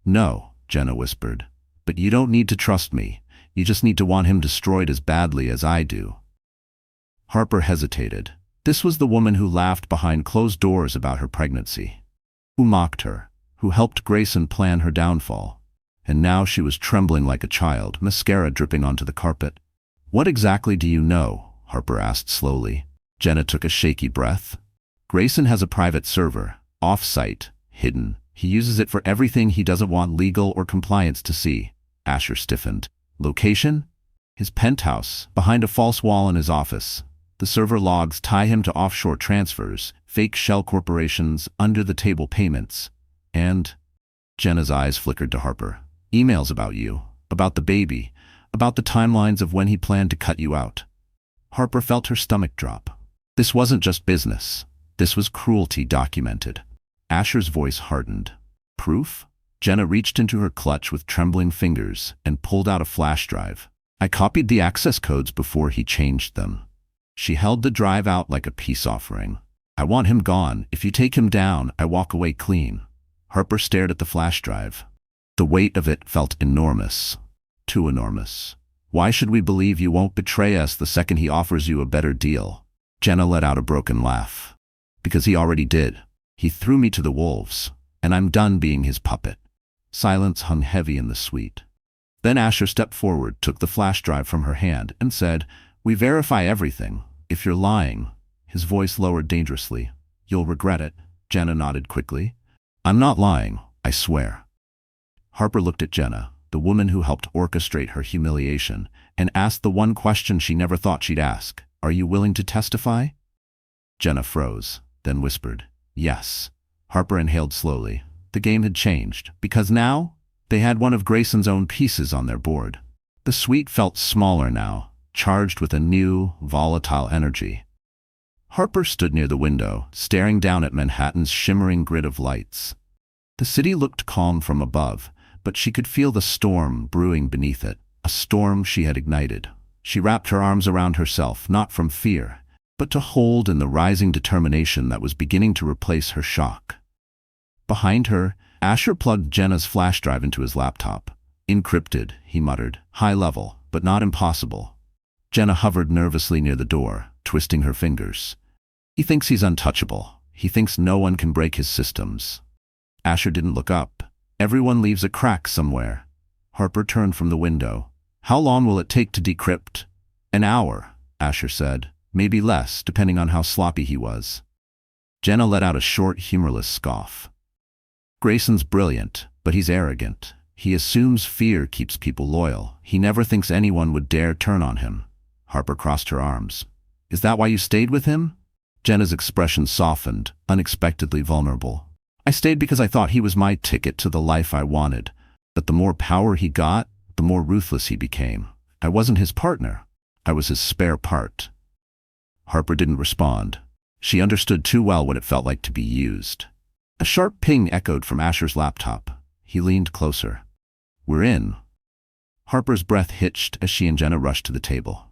Speaker 1: "No," Jenna whispered. "But you don't need to trust me. You just need to want him destroyed as badly as I do." Harper hesitated. This was the woman who laughed behind closed doors about her pregnancy, who mocked her, who helped Grayson plan her downfall. And now she was trembling like a child, mascara dripping onto the carpet. "What exactly do you know?" Harper asked slowly. Jenna took a shaky breath. "Grayson has a private server, off-site, hidden. He uses it for everything he doesn't want legal or compliance to see." Asher stiffened. "Location?" "His penthouse, behind a false wall in his office. The server logs tie him to offshore transfers, fake shell corporations, under-the-table payments. And," Jenna's eyes flickered to Harper, "emails about you, about the baby, about the timelines of when he planned to cut you out." Harper felt her stomach drop. This wasn't just business. This was cruelty documented. Asher's voice hardened. "Proof?" Jenna reached into her clutch with trembling fingers and pulled out a flash drive. "I copied the access codes before he changed them." She held the drive out like a peace offering. "I want him gone. If you take him down, I walk away clean." Harper stared at the flash drive. The weight of it felt enormous. Too enormous. "Why should we believe you won't betray us the second he offers you a better deal?" Jenna let out a broken laugh. "Because he already did. He threw me to the wolves, and I'm done being his puppet." Silence hung heavy in the suite. Then Asher stepped forward, took the flash drive from her hand, and said, "We verify everything. If you're lying," his voice lowered dangerously, "you'll regret it." Jenna nodded quickly. "I'm not lying, I swear." Harper looked at Jenna, the woman who helped orchestrate her humiliation, and asked the one question she never thought she'd ask. "Are you willing to testify?" Jenna froze, then whispered, "Yes." Harper inhaled slowly. The game had changed, because now they had one of Grayson's own pieces on their board. The suite felt smaller now, charged with a new, volatile energy. Harper stood near the window, staring down at Manhattan's shimmering grid of lights. The city looked calm from above, but she could feel the storm brewing beneath it, a storm she had ignited. She wrapped her arms around herself, not from fear, but to hold in the rising determination that was beginning to replace her shock. Behind her, Asher plugged Jenna's flash drive into his laptop. "Encrypted," he muttered. "High level, but not impossible." Jenna hovered nervously near the door, twisting her fingers. "He thinks he's untouchable. He thinks no one can break his systems." Asher didn't look up. "Everyone leaves a crack somewhere." Harper turned from the window. "How long will it take to decrypt?" "An hour," Asher said. "Maybe less, depending on how sloppy he was." Jenna let out a short, humorless scoff. "Grayson's brilliant, but he's arrogant. He assumes fear keeps people loyal. He never thinks anyone would dare turn on him." Harper crossed her arms. "Is that why you stayed with him?" Jenna's expression softened, unexpectedly vulnerable. "I stayed because I thought he was my ticket to the life I wanted. But the more power he got, the more ruthless he became. I wasn't his partner. I was his spare part." Harper didn't respond. She understood too well what it felt like to be used. A sharp ping echoed from Asher's laptop. He leaned closer. "We're in." Harper's breath hitched as she and Jenna rushed to the table.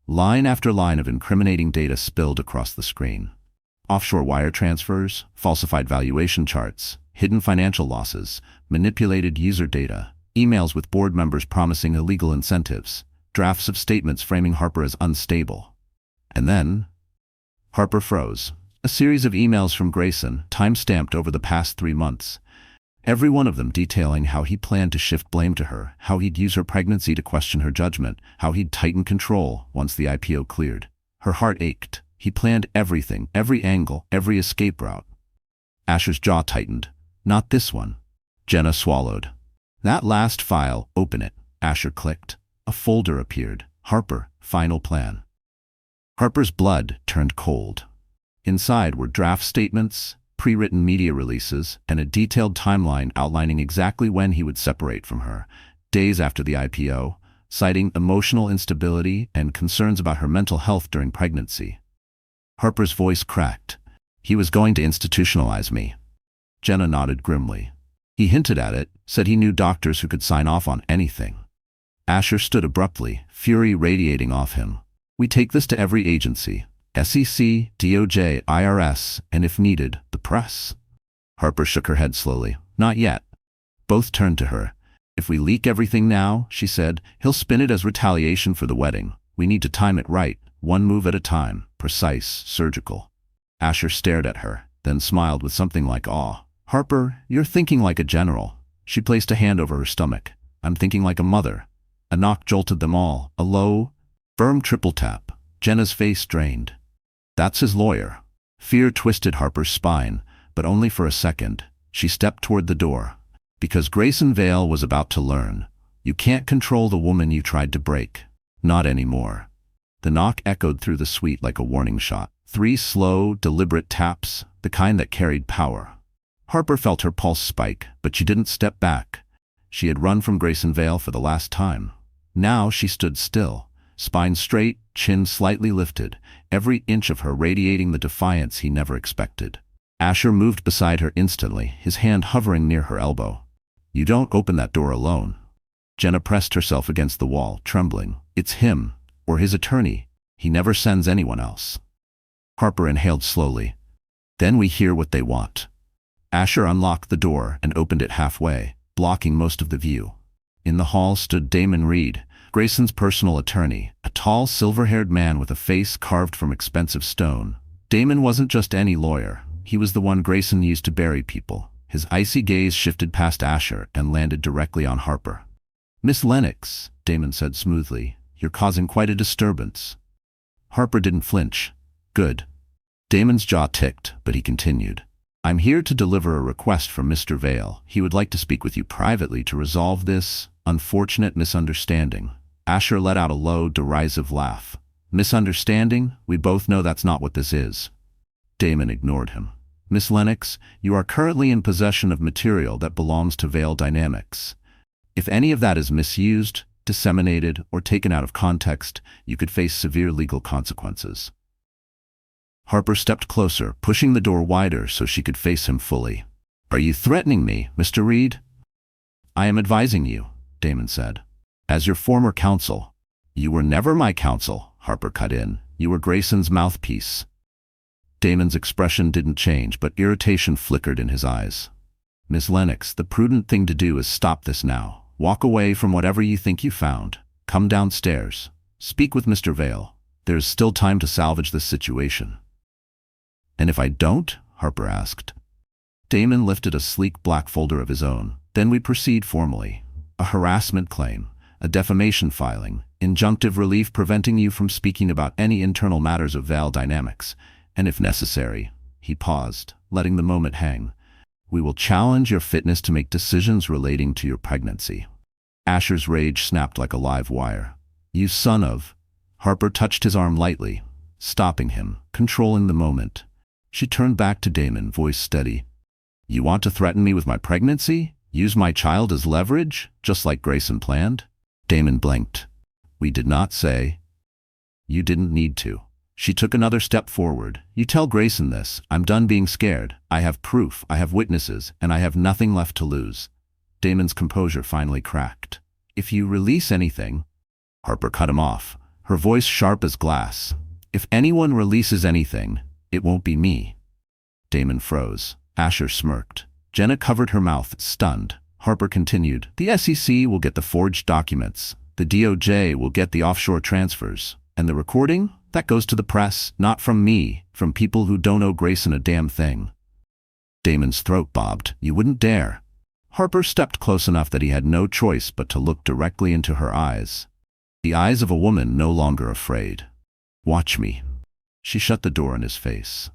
Speaker 1: Line after line of incriminating data spilled across the screen. offshore wire transfers, falsified valuation charts, hidden financial losses, manipulated user data, emails with board members promising illegal incentives, drafts of statements framing Harper as unstable. And then, Harper froze. A series of emails from Grayson, time-stamped over the past 3 months. Every one of them detailing how he planned to shift blame to her, how he'd use her pregnancy to question her judgment, how he'd tighten control once the IPO cleared. Her heart ached. He planned everything, every angle, every escape route. Asher's jaw tightened. Not this one. Jenna swallowed. That last file, open it. Asher clicked. A folder appeared. Harper, final plan. Harper's blood turned cold. Inside were draft statements, pre-written media releases, and a detailed timeline outlining exactly when he would separate from her, days after the IPO, citing emotional instability and concerns about her mental health during pregnancy. Harper's voice cracked. He was going to institutionalize me. Jenna nodded grimly. He hinted at it, said he knew doctors who could sign off on anything. Asher stood abruptly, fury radiating off him. We take this to every agency. SEC, DOJ, IRS, and if needed, the press. Harper shook her head slowly. Not yet. Both turned to her. If we leak everything now, she said, he'll spin it as retaliation for the wedding. We need to time it right, one move at a time, precise, surgical. Asher stared at her, then smiled with something like awe. Harper, you're thinking like a general. She placed a hand over her stomach. I'm thinking like a mother. A knock jolted them all, a low, firm triple tap. Jenna's face drained. That's his lawyer. Fear twisted Harper's spine, but only for a second. She stepped toward the door. Because Grayson Vale was about to learn. You can't control the woman you tried to break. Not anymore. The knock echoed through the suite like a warning shot. 3 slow, deliberate taps, the kind that carried power. Harper felt her pulse spike, but she didn't step back. She had run from Grayson Vale for the last time. Now she stood still. Spine straight, chin slightly lifted, every inch of her radiating the defiance he never expected. Asher moved beside her instantly, his hand hovering near her elbow. You don't open that door alone. Jenna pressed herself against the wall, trembling. It's him, or his attorney. He never sends anyone else. Harper inhaled slowly. Then we hear what they want. Asher unlocked the door and opened it halfway, blocking most of the view. In the hall stood Damon Reed, Grayson's personal attorney, a tall, silver-haired man with a face carved from expensive stone. Damon wasn't just any lawyer. He was the one Grayson used to bury people. His icy gaze shifted past Asher and landed directly on Harper. Miss Lennox, Damon said smoothly, you're causing quite a disturbance. Harper didn't flinch. Good. Damon's jaw ticked, but he continued. I'm here to deliver a request from Mr. Vale. He would like to speak with you privately to resolve this unfortunate misunderstanding. Asher let out a low, derisive laugh. Misunderstanding? We both know that's not what this is. Damon ignored him. Miss Lennox, you are currently in possession of material that belongs to Vale Dynamics. If any of that is misused, disseminated, or taken out of context, you could face severe legal consequences. Harper stepped closer, pushing the door wider so she could face him fully. Are you threatening me, Mr. Reed? I am advising you, Damon said. As your former counsel. You were never my counsel, Harper cut in. You were Grayson's mouthpiece. Damon's expression didn't change, but irritation flickered in his eyes. Miss Lennox, the prudent thing to do is stop this now. Walk away from whatever you think you found. Come downstairs. Speak with Mr. Vale. There is still time to salvage this situation. And if I don't? Harper asked. Damon lifted a sleek black folder of his own. Then we proceed formally. A harassment claim, a defamation filing, injunctive relief preventing you from speaking about any internal matters of Vale Dynamics, and if necessary, he paused, letting the moment hang. We will challenge your fitness to make decisions relating to your pregnancy. Asher's rage snapped like a live wire. You son of... Harper touched his arm lightly, stopping him, controlling the moment. She turned back to Damon, voice steady. You want to threaten me with my pregnancy? Use my child as leverage, just like Grayson planned? Damon blinked. We did not say. You didn't need to. She took another step forward. You tell Grayson this. I'm done being scared. I have proof, I have witnesses, and I have nothing left to lose. Damon's composure finally cracked. If you release anything... Harper cut him off, her voice sharp as glass. If anyone releases anything, it won't be me. Damon froze. Asher smirked. Jenna covered her mouth, stunned. Harper continued, "The SEC will get the forged documents. The DOJ will get the offshore transfers. And the recording? That goes to the press, not from me, from people who don't owe Grayson a damn thing." Damon's throat bobbed. "You wouldn't dare." Harper stepped close enough that he had no choice but to look directly into her eyes. The eyes of a woman no longer afraid. "Watch me." She shut the door in his face.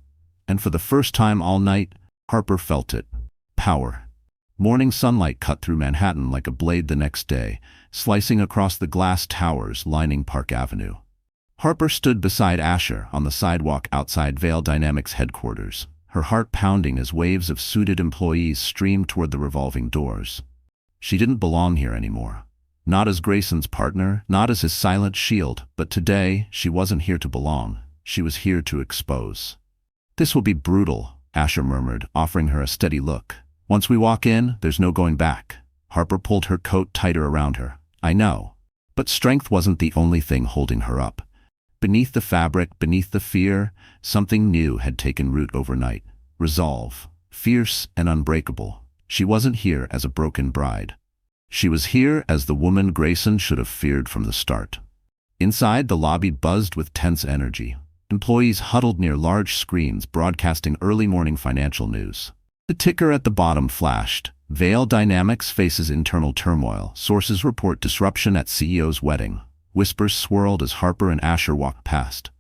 Speaker 1: And for the first time all night, Harper felt it. Power. Morning sunlight cut through Manhattan like a blade the next day, slicing across the glass towers lining Park Avenue. Harper stood beside Asher on the sidewalk outside Vail Dynamics headquarters, her heart pounding as waves of suited employees streamed toward the revolving doors. She didn't belong here anymore. Not as Grayson's partner, not as his silent shield, but today she wasn't here to belong. She was here to expose. "This will be brutal," Asher murmured, offering her a steady look. "Once we walk in, there's no going back." Harper pulled her coat tighter around her. "I know." But strength wasn't the only thing holding her up. Beneath the fabric, beneath the fear, something new had taken root overnight. Resolve. Fierce and unbreakable. She wasn't here as a broken bride. She was here as the woman Grayson should have feared from the start. Inside, the lobby buzzed with tense energy. Employees huddled near large screens broadcasting early morning financial news. The ticker at the bottom flashed. Vail Dynamics faces internal turmoil. Sources report disruption at CEO's wedding. Whispers swirled as Harper and Asher walked past.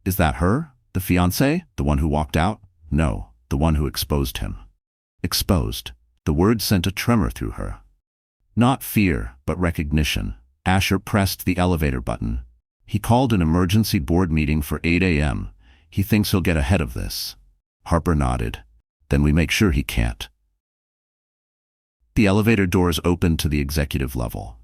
Speaker 1: "Is that her? The fiancée? The one who walked out?" "No, the one who exposed him." Exposed. The word sent a tremor through her. Not fear, but recognition. Asher pressed the elevator button. "He called an emergency board meeting for 8 a.m. He thinks he'll get ahead of this." Harper nodded. "Then we make sure he can't." The elevator doors opened to the executive level.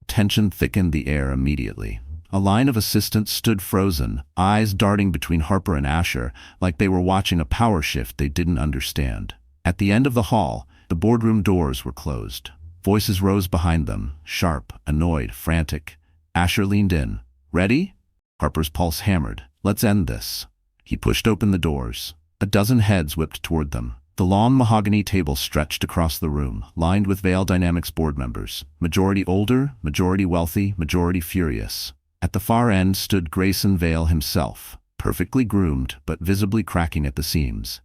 Speaker 1: Tension thickened the air immediately. A line of assistants stood frozen, eyes darting between Harper and Asher like they were watching a power shift they didn't understand. At the end of the hall, the boardroom doors were closed. Voices rose behind them, sharp, annoyed, frantic. Asher leaned in. "Ready?" Harper's pulse hammered. "Let's end this." He pushed open the doors. A dozen heads whipped toward them. The long mahogany table stretched across the room, lined with Vail Dynamics board members. Majority older, majority wealthy, majority furious. At the far end stood Grayson Vail himself, perfectly groomed but visibly cracking at the seams.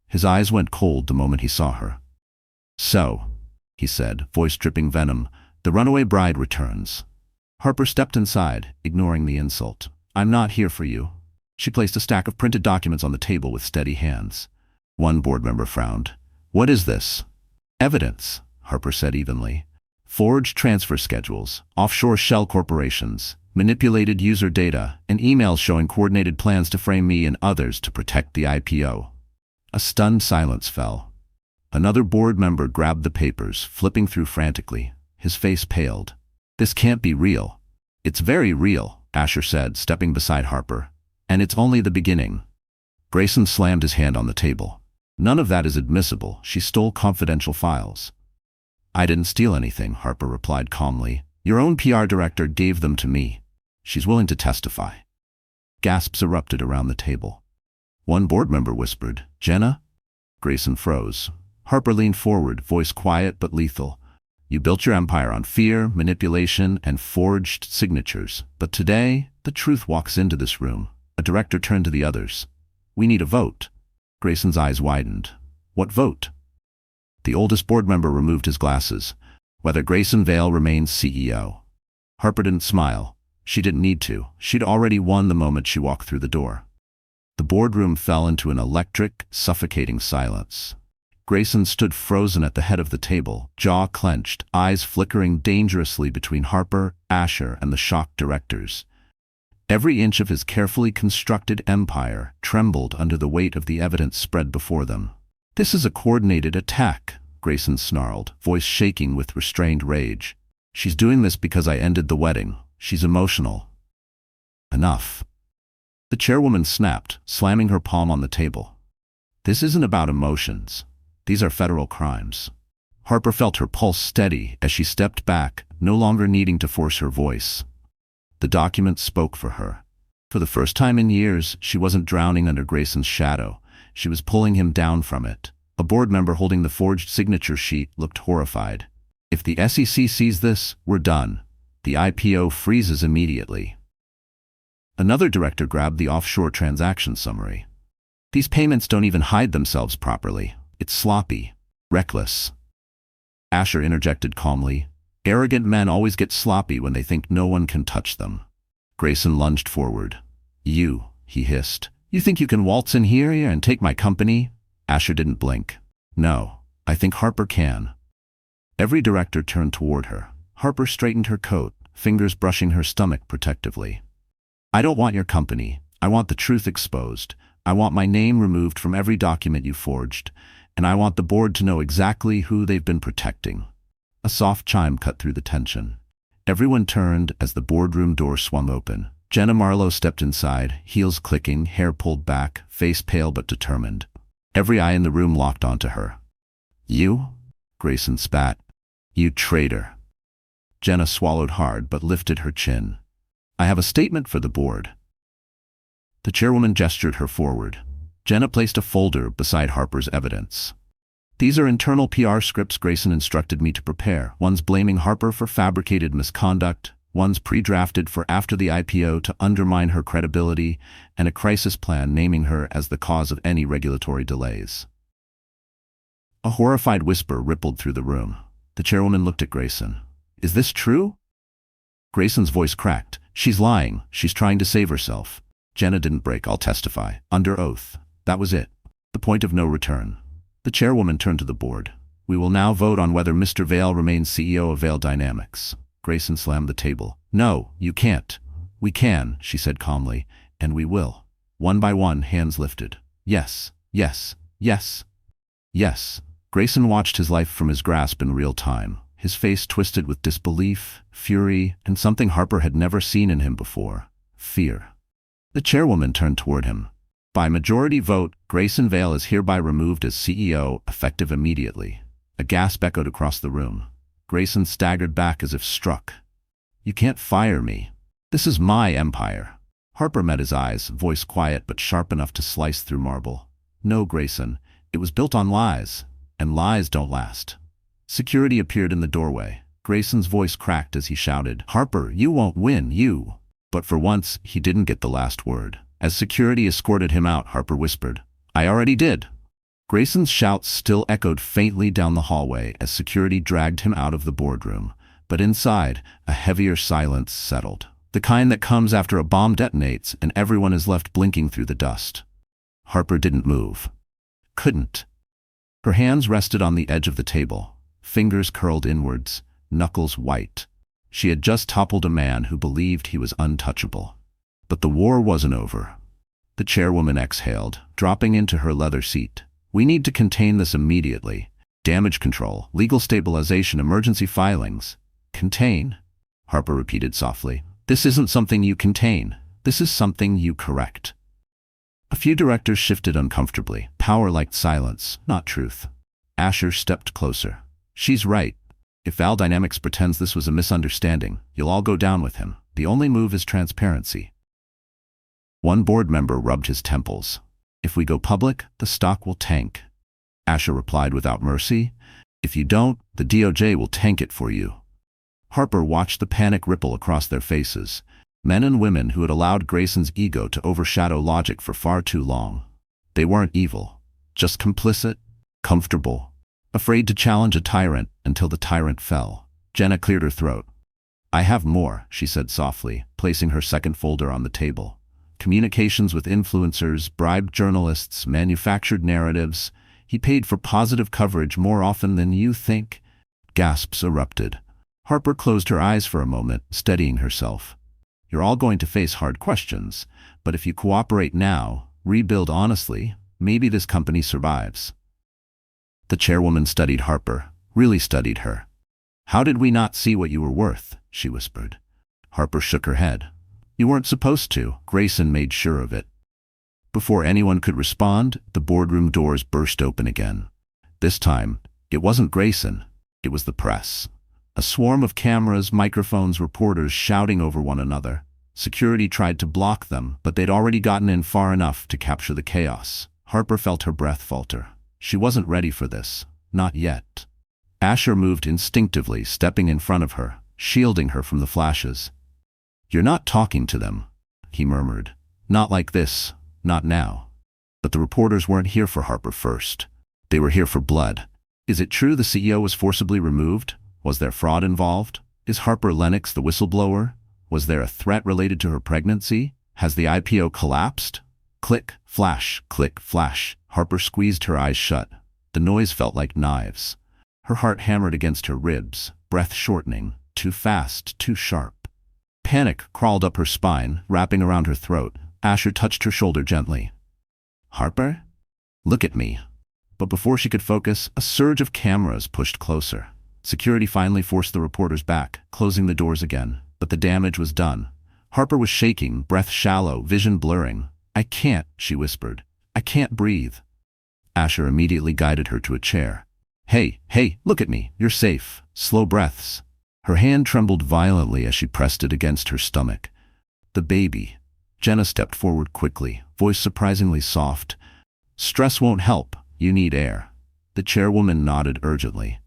Speaker 1: His eyes went cold the moment he saw her. "So," he said, voice dripping venom, "the runaway bride returns." Harper stepped inside, ignoring the insult. "I'm not here for you." She placed a stack of printed documents on the table with steady hands. One board member frowned. "What is this?" "Evidence," Harper said evenly. "Forged transfer schedules, offshore shell corporations, manipulated user data, and emails showing coordinated plans to frame me and others to protect the IPO." A stunned silence fell. Another board member grabbed the papers, flipping through frantically. His face paled. "This can't be real." "It's very real," Asher said, stepping beside Harper. "And it's only the beginning." Grayson slammed his hand on the table. "None of that is admissible. She stole confidential files." "I didn't steal anything," Harper replied calmly. "Your own PR director gave them to me. She's willing to testify." Gasps erupted around the table. One board member whispered, "Jenna?" Grayson froze. Harper leaned forward, voice quiet but lethal. "You built your empire on fear, manipulation, and forged signatures. But today, the truth walks into this room." A director turned to the others. "We need a vote." Grayson's eyes widened. "What vote?" The oldest board member removed his glasses. "Whether Grayson Vail remains CEO." Harper didn't smile. She didn't need to. She'd already won the moment she walked through the door. The boardroom fell into an electric, suffocating silence. Grayson stood frozen at the head of the table, jaw clenched, eyes flickering dangerously between Harper, Asher, and the shocked directors. Every inch of his carefully constructed empire trembled under the weight of the evidence spread before them. "This is a coordinated attack," Grayson snarled, voice shaking with restrained rage. "She's doing this because I ended the wedding. She's emotional." "Enough." The chairwoman snapped, slamming her palm on the table. "This isn't about emotions. These are federal crimes." Harper felt her pulse steady as she stepped back, no longer needing to force her voice. The document spoke for her. For the first time in years, she wasn't drowning under Grayson's shadow. She was pulling him down from it. A board member holding the forged signature sheet looked horrified. If the SEC sees this, we're done. The IPO freezes immediately. Another director grabbed the offshore transaction summary. These payments don't even hide themselves properly. It's sloppy, reckless. Asher interjected calmly. Arrogant men always get sloppy when they think no one can touch them. Grayson lunged forward. You, he hissed. You think you can waltz in here and take my company? Asher didn't blink. No, I think Harper can. Every director turned toward her. Harper straightened her coat, fingers brushing her stomach protectively. I don't want your company. I want the truth exposed. I want my name removed from every document you forged. And I want the board to know exactly who they've been protecting. A soft chime cut through the tension. Everyone turned as the boardroom door swung open. Jenna Marlowe stepped inside, heels clicking, hair pulled back, face pale but determined. Every eye in the room locked onto her. You? Grayson spat. You traitor. Jenna swallowed hard but lifted her chin. I have a statement for the board. The chairwoman gestured her forward. Jenna placed a folder beside Harper's evidence. These are internal PR scripts Grayson instructed me to prepare. One's blaming Harper for fabricated misconduct, one's pre-drafted for after the IPO to undermine her credibility, and a crisis plan naming her as the cause of any regulatory delays. A horrified whisper rippled through the room. The chairwoman looked at Grayson. Is this true? Grayson's voice cracked. She's lying. She's trying to save herself. Jenna didn't break. I'll testify. Under oath. That was it. The point of no return. The chairwoman turned to the board. We will now vote on whether Mr. Vale remains CEO of Vale Dynamics. Grayson slammed the table. No, you can't. We can, she said calmly, and we will. One by one, hands lifted. Yes, yes, yes, yes. Grayson watched his life from his grasp in real time, his face twisted with disbelief, fury, and something Harper had never seen in him before. Fear. The chairwoman turned toward him. By majority vote, Grayson Vale is hereby removed as CEO, effective immediately. A gasp echoed across the room. Grayson staggered back as if struck. You can't fire me. This is my empire. Harper met his eyes, voice quiet but sharp enough to slice through marble. No, Grayson. It was built on lies, and lies don't last. Security appeared in the doorway. Grayson's voice cracked as he shouted, Harper, you won't win, you. But for once, he didn't get the last word. As security escorted him out, Harper whispered, I already did. Grayson's shouts still echoed faintly down the hallway as security dragged him out of the boardroom. But inside, a heavier silence settled. The kind that comes after a bomb detonates and everyone is left blinking through the dust. Harper didn't move. Couldn't. Her hands rested on the edge of the table, fingers curled inwards, knuckles white. She had just toppled a man who believed he was untouchable. But the war wasn't over. The chairwoman exhaled, dropping into her leather seat. We need to contain this immediately. Damage control, legal stabilization, emergency filings. Contain? Harper repeated softly. This isn't something you contain. This is something you correct. A few directors shifted uncomfortably. Power liked silence, not truth. Asher stepped closer. She's right. If Vale Dynamics pretends this was a misunderstanding, you'll all go down with him. The only move is transparency. One board member rubbed his temples. If we go public, the stock will tank. Asher replied without mercy. If you don't, the DOJ will tank it for you. Harper watched the panic ripple across their faces. Men and women who had allowed Grayson's ego to overshadow logic for far too long. They weren't evil, just complicit, comfortable, afraid to challenge a tyrant until the tyrant fell. Jenna cleared her throat. I have more, she said softly, placing her second folder on the table. Communications with influencers, bribed journalists, manufactured narratives. He paid for positive coverage more often than you think. Gasps erupted. Harper closed her eyes for a moment, steadying herself. You're all going to face hard questions, but if you cooperate now, rebuild honestly, maybe this company survives. The chairwoman studied Harper, really studied her. How did we not see what you were worth? She whispered. Harper shook her head. You weren't supposed to. Grayson made sure of it. Before anyone could respond, the boardroom doors burst open again. This time, it wasn't Grayson. It was the press. A swarm of cameras, microphones, reporters shouting over one another. Security tried to block them, but they'd already gotten in far enough to capture the chaos. Harper felt her breath falter. She wasn't ready for this. Not yet. Asher moved instinctively, stepping in front of her, shielding her from the flashes. "You're not talking to them," he murmured. "Not like this. Not now." But the reporters weren't here for Harper first. They were here for blood. Is it true the CEO was forcibly removed? Was there fraud involved? Is Harper Lennox the whistleblower? Was there a threat related to her pregnancy? Has the IPO collapsed? Click, flash, click, flash. Harper squeezed her eyes shut. The noise felt like knives. Her heart hammered against her ribs, breath shortening, too fast, too sharp. Panic crawled up her spine, wrapping around her throat. Asher touched her shoulder gently. "Harper? Look at me." But before she could focus, a surge of cameras pushed closer. Security finally forced the reporters back, closing the doors again. But the damage was done. Harper was shaking, breath shallow, vision blurring. "I can't," she whispered. "I can't breathe." Asher immediately guided her to a chair. Hey, look at me. You're safe. Slow breaths." Her hand trembled violently as she pressed it against her stomach. "The baby." Jenna stepped forward quickly, voice surprisingly soft. "Stress won't help. You need air." The chairwoman nodded urgently.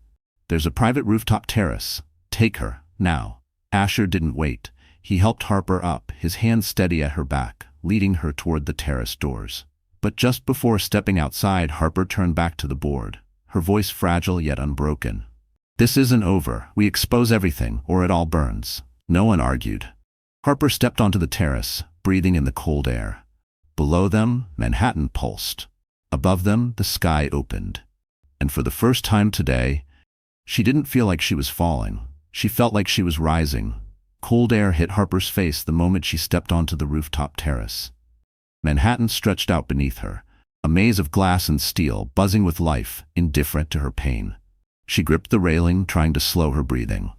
Speaker 1: "There's a private rooftop terrace. Take her, now." Asher didn't wait. He helped Harper up, his hand steady at her back, leading her toward the terrace doors. But just before stepping outside, Harper turned back to the board, her voice fragile yet unbroken. "This isn't over. We expose everything, or it all burns." No one argued. Harper stepped onto the terrace, breathing in the cold air. Below them, Manhattan pulsed. Above them, the sky opened. And for the first time today, she didn't feel like she was falling. She felt like she was rising. Cold air hit Harper's face the moment she stepped onto the rooftop terrace. Manhattan stretched out beneath her, a maze of glass and steel, buzzing with life, indifferent to her pain. She gripped the railing, trying to slow her breathing.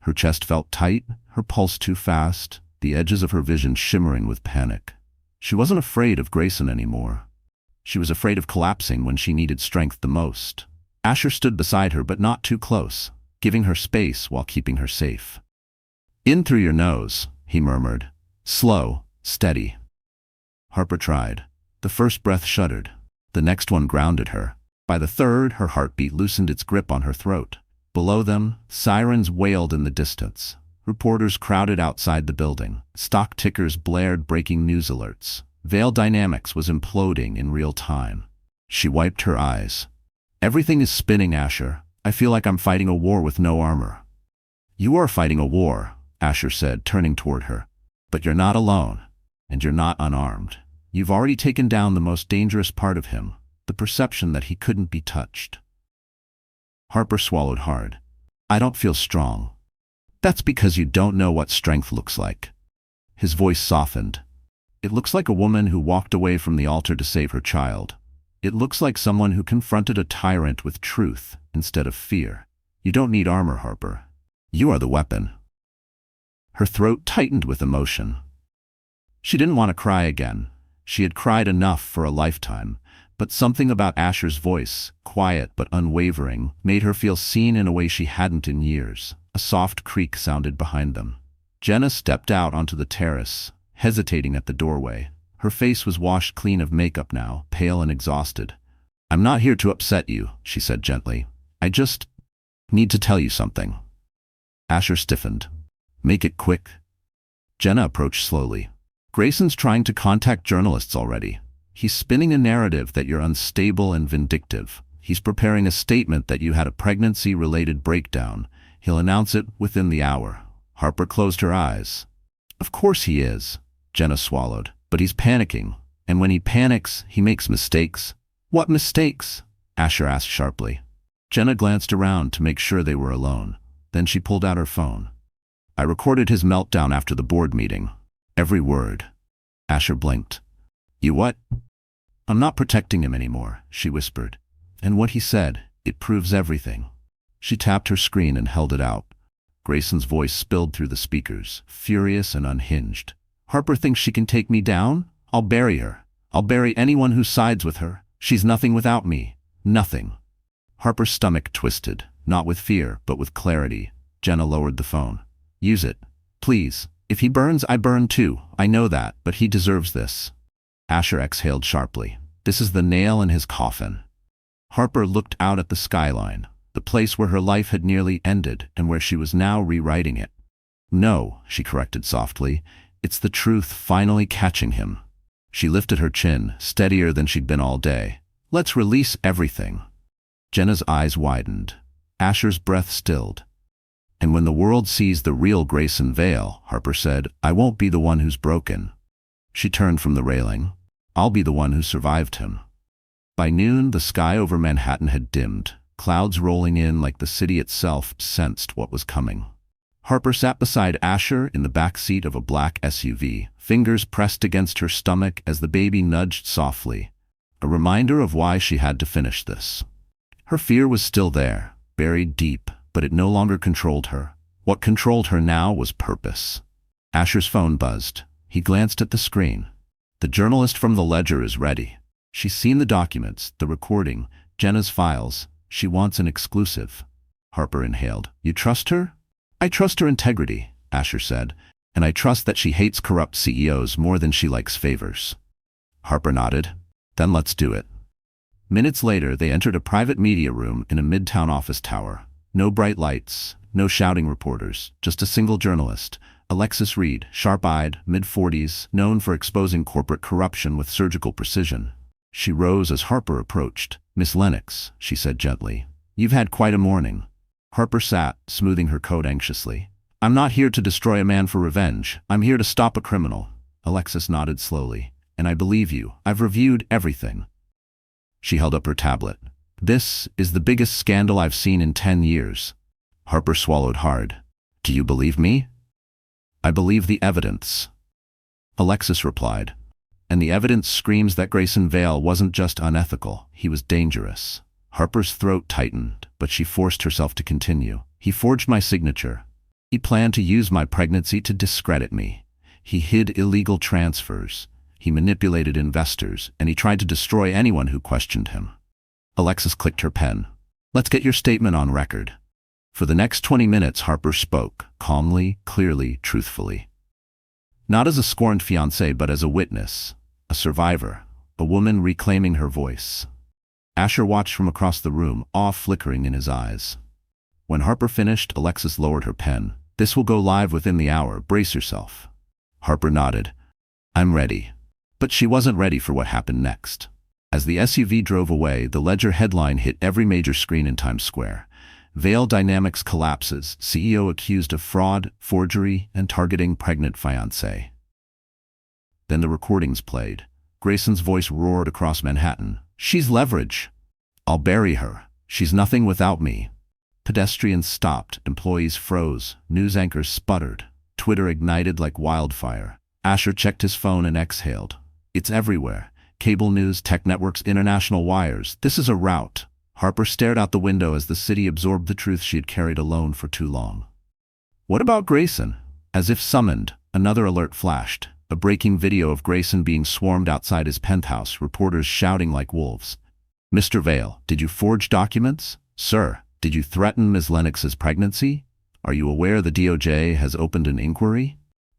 Speaker 1: Her chest felt tight, her pulse too fast, the edges of her vision shimmering with panic. She wasn't afraid of Grayson anymore. She was afraid of collapsing when she needed strength the most. Asher stood beside her, but not too close, giving her space while keeping her safe. "In through your nose," he murmured. "Slow, steady." Harper tried. The first breath shuddered. The next one grounded her. By the third, her heartbeat loosened its grip on her throat. Below them, sirens wailed in the distance. Reporters crowded outside the building. Stock tickers blared breaking news alerts. Veil Dynamics was imploding in real time. She wiped her eyes. "Everything is spinning, Asher. I feel like I'm fighting a war with no armor." "You are fighting a war," Asher said, turning toward her. "But you're not alone. And you're not unarmed. You've already taken down the most dangerous part of him, the perception that he couldn't be touched." Harper swallowed hard. "I don't feel strong." "That's because you don't know what strength looks like." His voice softened. "It looks like a woman who walked away from the altar to save her child. It looks like someone who confronted a tyrant with truth instead of fear. You don't need armor, Harper. You are the weapon." Her throat tightened with emotion. She didn't want to cry again. She had cried enough for a lifetime, but something about Asher's voice, quiet but unwavering, made her feel seen in a way she hadn't in years. A soft creak sounded behind them. Jenna stepped out onto the terrace, hesitating at the doorway. Her face was washed clean of makeup now, pale and exhausted. "I'm not here to upset you," she said gently. "I just need to tell you something." Asher stiffened. "Make it quick." Jenna approached slowly. "Grayson's trying to contact journalists already. He's spinning a narrative that you're unstable and vindictive. He's preparing a statement that you had a pregnancy-related breakdown. He'll announce it within the hour." Harper closed her eyes. "Of course he is," Jenna swallowed. "But he's panicking. And when he panics, he makes mistakes." "What mistakes?" Asher asked sharply. Jenna glanced around to make sure they were alone. Then she pulled out her phone. "I recorded his meltdown after the board meeting. Every word." Asher blinked. "You what?" "I'm not protecting him anymore," she whispered. "And what he said, it proves everything." She tapped her screen and held it out. Grayson's voice spilled through the speakers, furious and unhinged. "Harper thinks she can take me down? I'll bury her. I'll bury anyone who sides with her. She's nothing without me. Nothing." Harper's stomach twisted, not with fear, but with clarity. Jenna lowered the phone. "Use it. Please. If he burns, I burn too. I know that, but he deserves this." Asher exhaled sharply. This is the nail in his coffin. Harper looked out at the skyline, the place where her life had nearly ended and where she was now rewriting it. No, she corrected softly, it's the truth finally catching him. She lifted her chin, steadier than she'd been all day. Let's release everything. Jenna's eyes widened. Asher's breath stilled. And when the world sees the real Grayson Vale, Harper said, I won't be the one who's broken. She turned from the railing. I'll be the one who survived him. By noon, the sky over Manhattan had dimmed, clouds rolling in like the city itself sensed what was coming. Harper sat beside Asher in the back seat of a black SUV, fingers pressed against her stomach as the baby nudged softly, a reminder of why she had to finish this. Her fear was still there, buried deep, but it no longer controlled her. What controlled her now was purpose. Asher's phone buzzed. He glanced at the screen. The journalist from the Ledger is ready. She's seen the documents, the recording, Jenna's files. She wants an exclusive. Harper inhaled. You trust her? I trust her integrity, Asher said, and I trust that she hates corrupt CEOs more than she likes favors. Harper nodded. Then let's do it. Minutes later, they entered a private media room in a midtown office tower. No bright lights, no shouting reporters, just a single journalist, Alexis Reed, sharp-eyed, mid-40s, known for exposing corporate corruption with surgical precision. She rose as Harper approached. Miss Lennox, she said gently, you've had quite a morning. Harper sat, smoothing her coat anxiously. I'm not here to destroy a man for revenge. I'm here to stop a criminal. Alexis nodded slowly. And I believe you. I've reviewed everything. She held up her tablet. This is the biggest scandal I've seen in 10 years. Harper swallowed hard. Do you believe me? I believe the evidence. Alexis replied. And the evidence screams that Grayson Vale wasn't just unethical, he was dangerous. Harper's throat tightened, but she forced herself to continue. He forged my signature. He planned to use my pregnancy to discredit me. He hid illegal transfers. He manipulated investors, and he tried to destroy anyone who questioned him. Alexis clicked her pen. Let's get your statement on record. For the next 20 minutes, Harper spoke, calmly, clearly, truthfully. Not as a scorned fiancé, but as a witness, a survivor, a woman reclaiming her voice. Asher watched from across the room, awe flickering in his eyes. When Harper finished, Alexis lowered her pen. This will go live within the hour. Brace yourself. Harper nodded. I'm ready. But she wasn't ready for what happened next. As the SUV drove away, the Ledger headline hit every major screen in Times Square. Vale Dynamics collapses, CEO accused of fraud, forgery, and targeting pregnant fiancé. Then the recordings played. Grayson's voice roared across Manhattan. She's leverage. I'll bury her. She's nothing without me. Pedestrians stopped, employees froze, news anchors sputtered. Twitter ignited like wildfire. Asher checked his phone and exhaled. It's everywhere. Cable news, tech networks, international wires. This is a rout. Harper stared out the window as the city absorbed the truth she had carried alone for too long. What about Grayson? As if summoned, another alert flashed. A breaking video of Grayson being swarmed outside his penthouse, reporters shouting like wolves. Mr. Vale, did you forge documents? Sir, did you threaten Ms. Lennox's pregnancy? Are you aware the DOJ has opened an inquiry?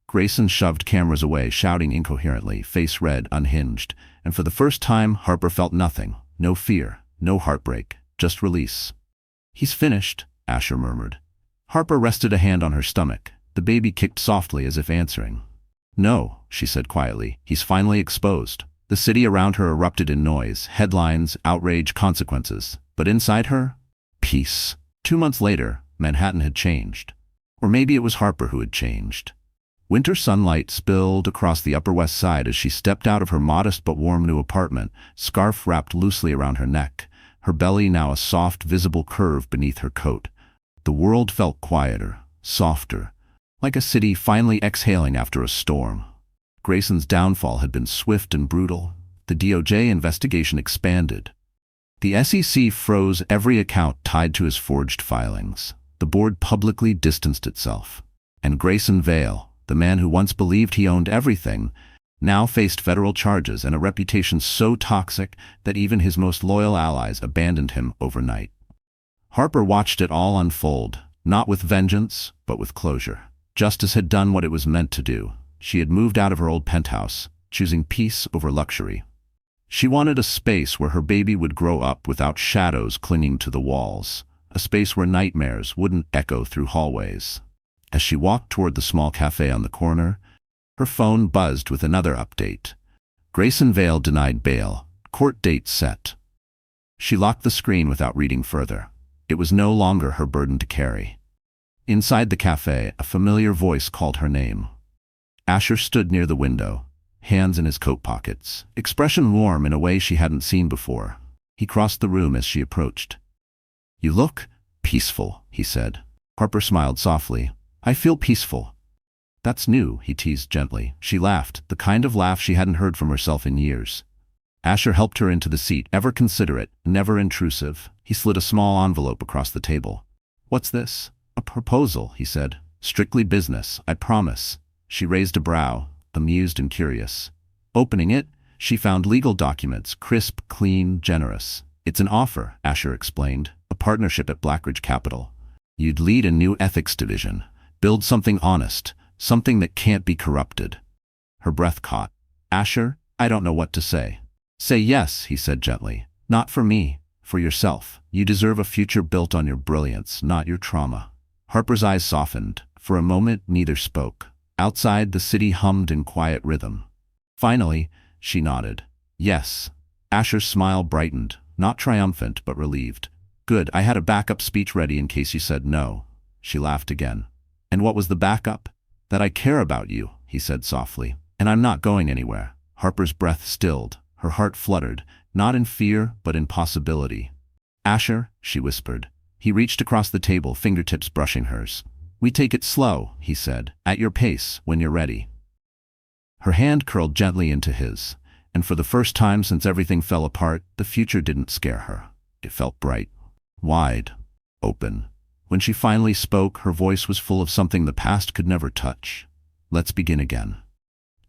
Speaker 1: Grayson shoved cameras away, shouting incoherently, face red, unhinged. And for the first time, Harper felt nothing. No fear, no heartbreak, just release. He's finished, Asher murmured. Harper rested a hand on her stomach. The baby kicked softly as if answering. No, she said quietly. He's finally exposed. The city around her erupted in noise, headlines, outrage, consequences. But inside her, peace. 2 months later, Manhattan had changed. Or maybe it was Harper who had changed. Winter sunlight spilled across the Upper West Side as she stepped out of her modest but warm new apartment, scarf wrapped loosely around her neck, her belly now a soft, visible curve beneath her coat. The world felt quieter, softer, like a city finally exhaling after a storm. Grayson's downfall had been swift and brutal. The DOJ investigation expanded. The SEC froze every account tied to his forged filings. The board publicly distanced itself. And Grayson Vale, the man who once believed he owned everything, now faced federal charges and a reputation so toxic that even his most loyal allies abandoned him overnight. Harper watched it all unfold, not with vengeance, but with closure. Justice had done what it was meant to do. She had moved out of her old penthouse, choosing peace over luxury. She wanted a space where her baby would grow up without shadows clinging to the walls, a space where nightmares wouldn't echo through hallways. As she walked toward the small cafe on the corner, her phone buzzed with another update. Grayson Vale denied bail, court date set. She locked the screen without reading further. It was no longer her burden to carry. Inside the cafe, a familiar voice called her name. Asher stood near the window, hands in his coat pockets, expression warm in a way she hadn't seen before. He crossed the room as she approached. "You look peaceful," he said. Harper smiled softly. "I feel peaceful." "That's new," he teased gently. She laughed, the kind of laugh she hadn't heard from herself in years. Asher helped her into the seat, ever considerate, never intrusive. He slid a small envelope across the table. "What's this?" "A proposal," he said. "Strictly business, I promise." She raised a brow, amused and curious. Opening it, she found legal documents, crisp, clean, generous. "It's an offer," Asher explained. "A partnership at Blackridge Capital. You'd lead a new ethics division. Build something honest, something that can't be corrupted." Her breath caught. "Asher, I don't know what to say." "Say yes," he said gently. "Not for me, for yourself. You deserve a future built on your brilliance, not your trauma." Harper's eyes softened. For a moment, neither spoke. Outside, the city hummed in quiet rhythm. Finally, she nodded. "Yes." Asher's smile brightened, not triumphant, but relieved. "Good, I had a backup speech ready in case you said no." She laughed again. "And what was the backup?" "That I care about you," he said softly. "And I'm not going anywhere." Harper's breath stilled. Her heart fluttered, not in fear, but in possibility. "Asher," she whispered. He reached across the table, fingertips brushing hers. "We take it slow," he said, "at your pace, when you're ready." Her hand curled gently into his, and for the first time since everything fell apart, the future didn't scare her. It felt bright, wide, open. When she finally spoke, her voice was full of something the past could never touch. "Let's begin again."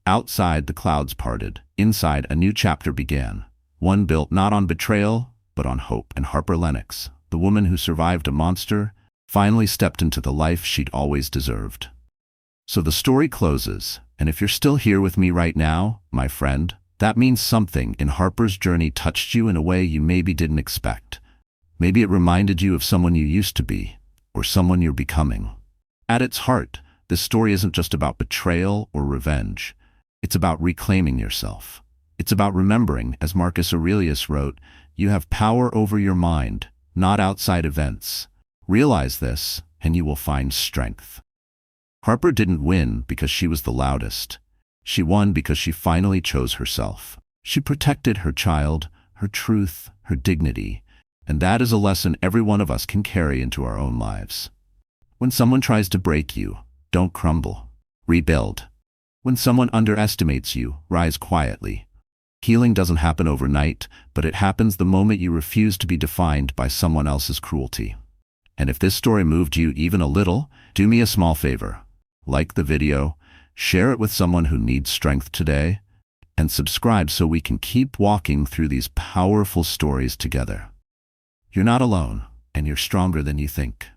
Speaker 1: Outside, the clouds parted. Inside, a new chapter began. One built not on betrayal, but on hope. And Harper Lennox, the woman who survived a monster, finally stepped into the life she'd always deserved. So the story closes, and if you're still here with me right now, my friend, that means something in Harper's journey touched you in a way you maybe didn't expect. Maybe it reminded you of someone you used to be, or someone you're becoming. At its heart, this story isn't just about betrayal or revenge. It's about reclaiming yourself. It's about remembering, as Marcus Aurelius wrote, you have power over your mind, not outside events. Realize this, and you will find strength. Harper didn't win because she was the loudest. She won because she finally chose herself. She protected her child, her truth, her dignity, and that is a lesson every one of us can carry into our own lives. When someone tries to break you, don't crumble. Rebuild. When someone underestimates you, rise quietly. Healing doesn't happen overnight, but it happens the moment you refuse to be defined by someone else's cruelty. And if this story moved you even a little, do me a small favor. Like the video, share it with someone who needs strength today, and subscribe so we can keep walking through these powerful stories together. You're not alone, and you're stronger than you think.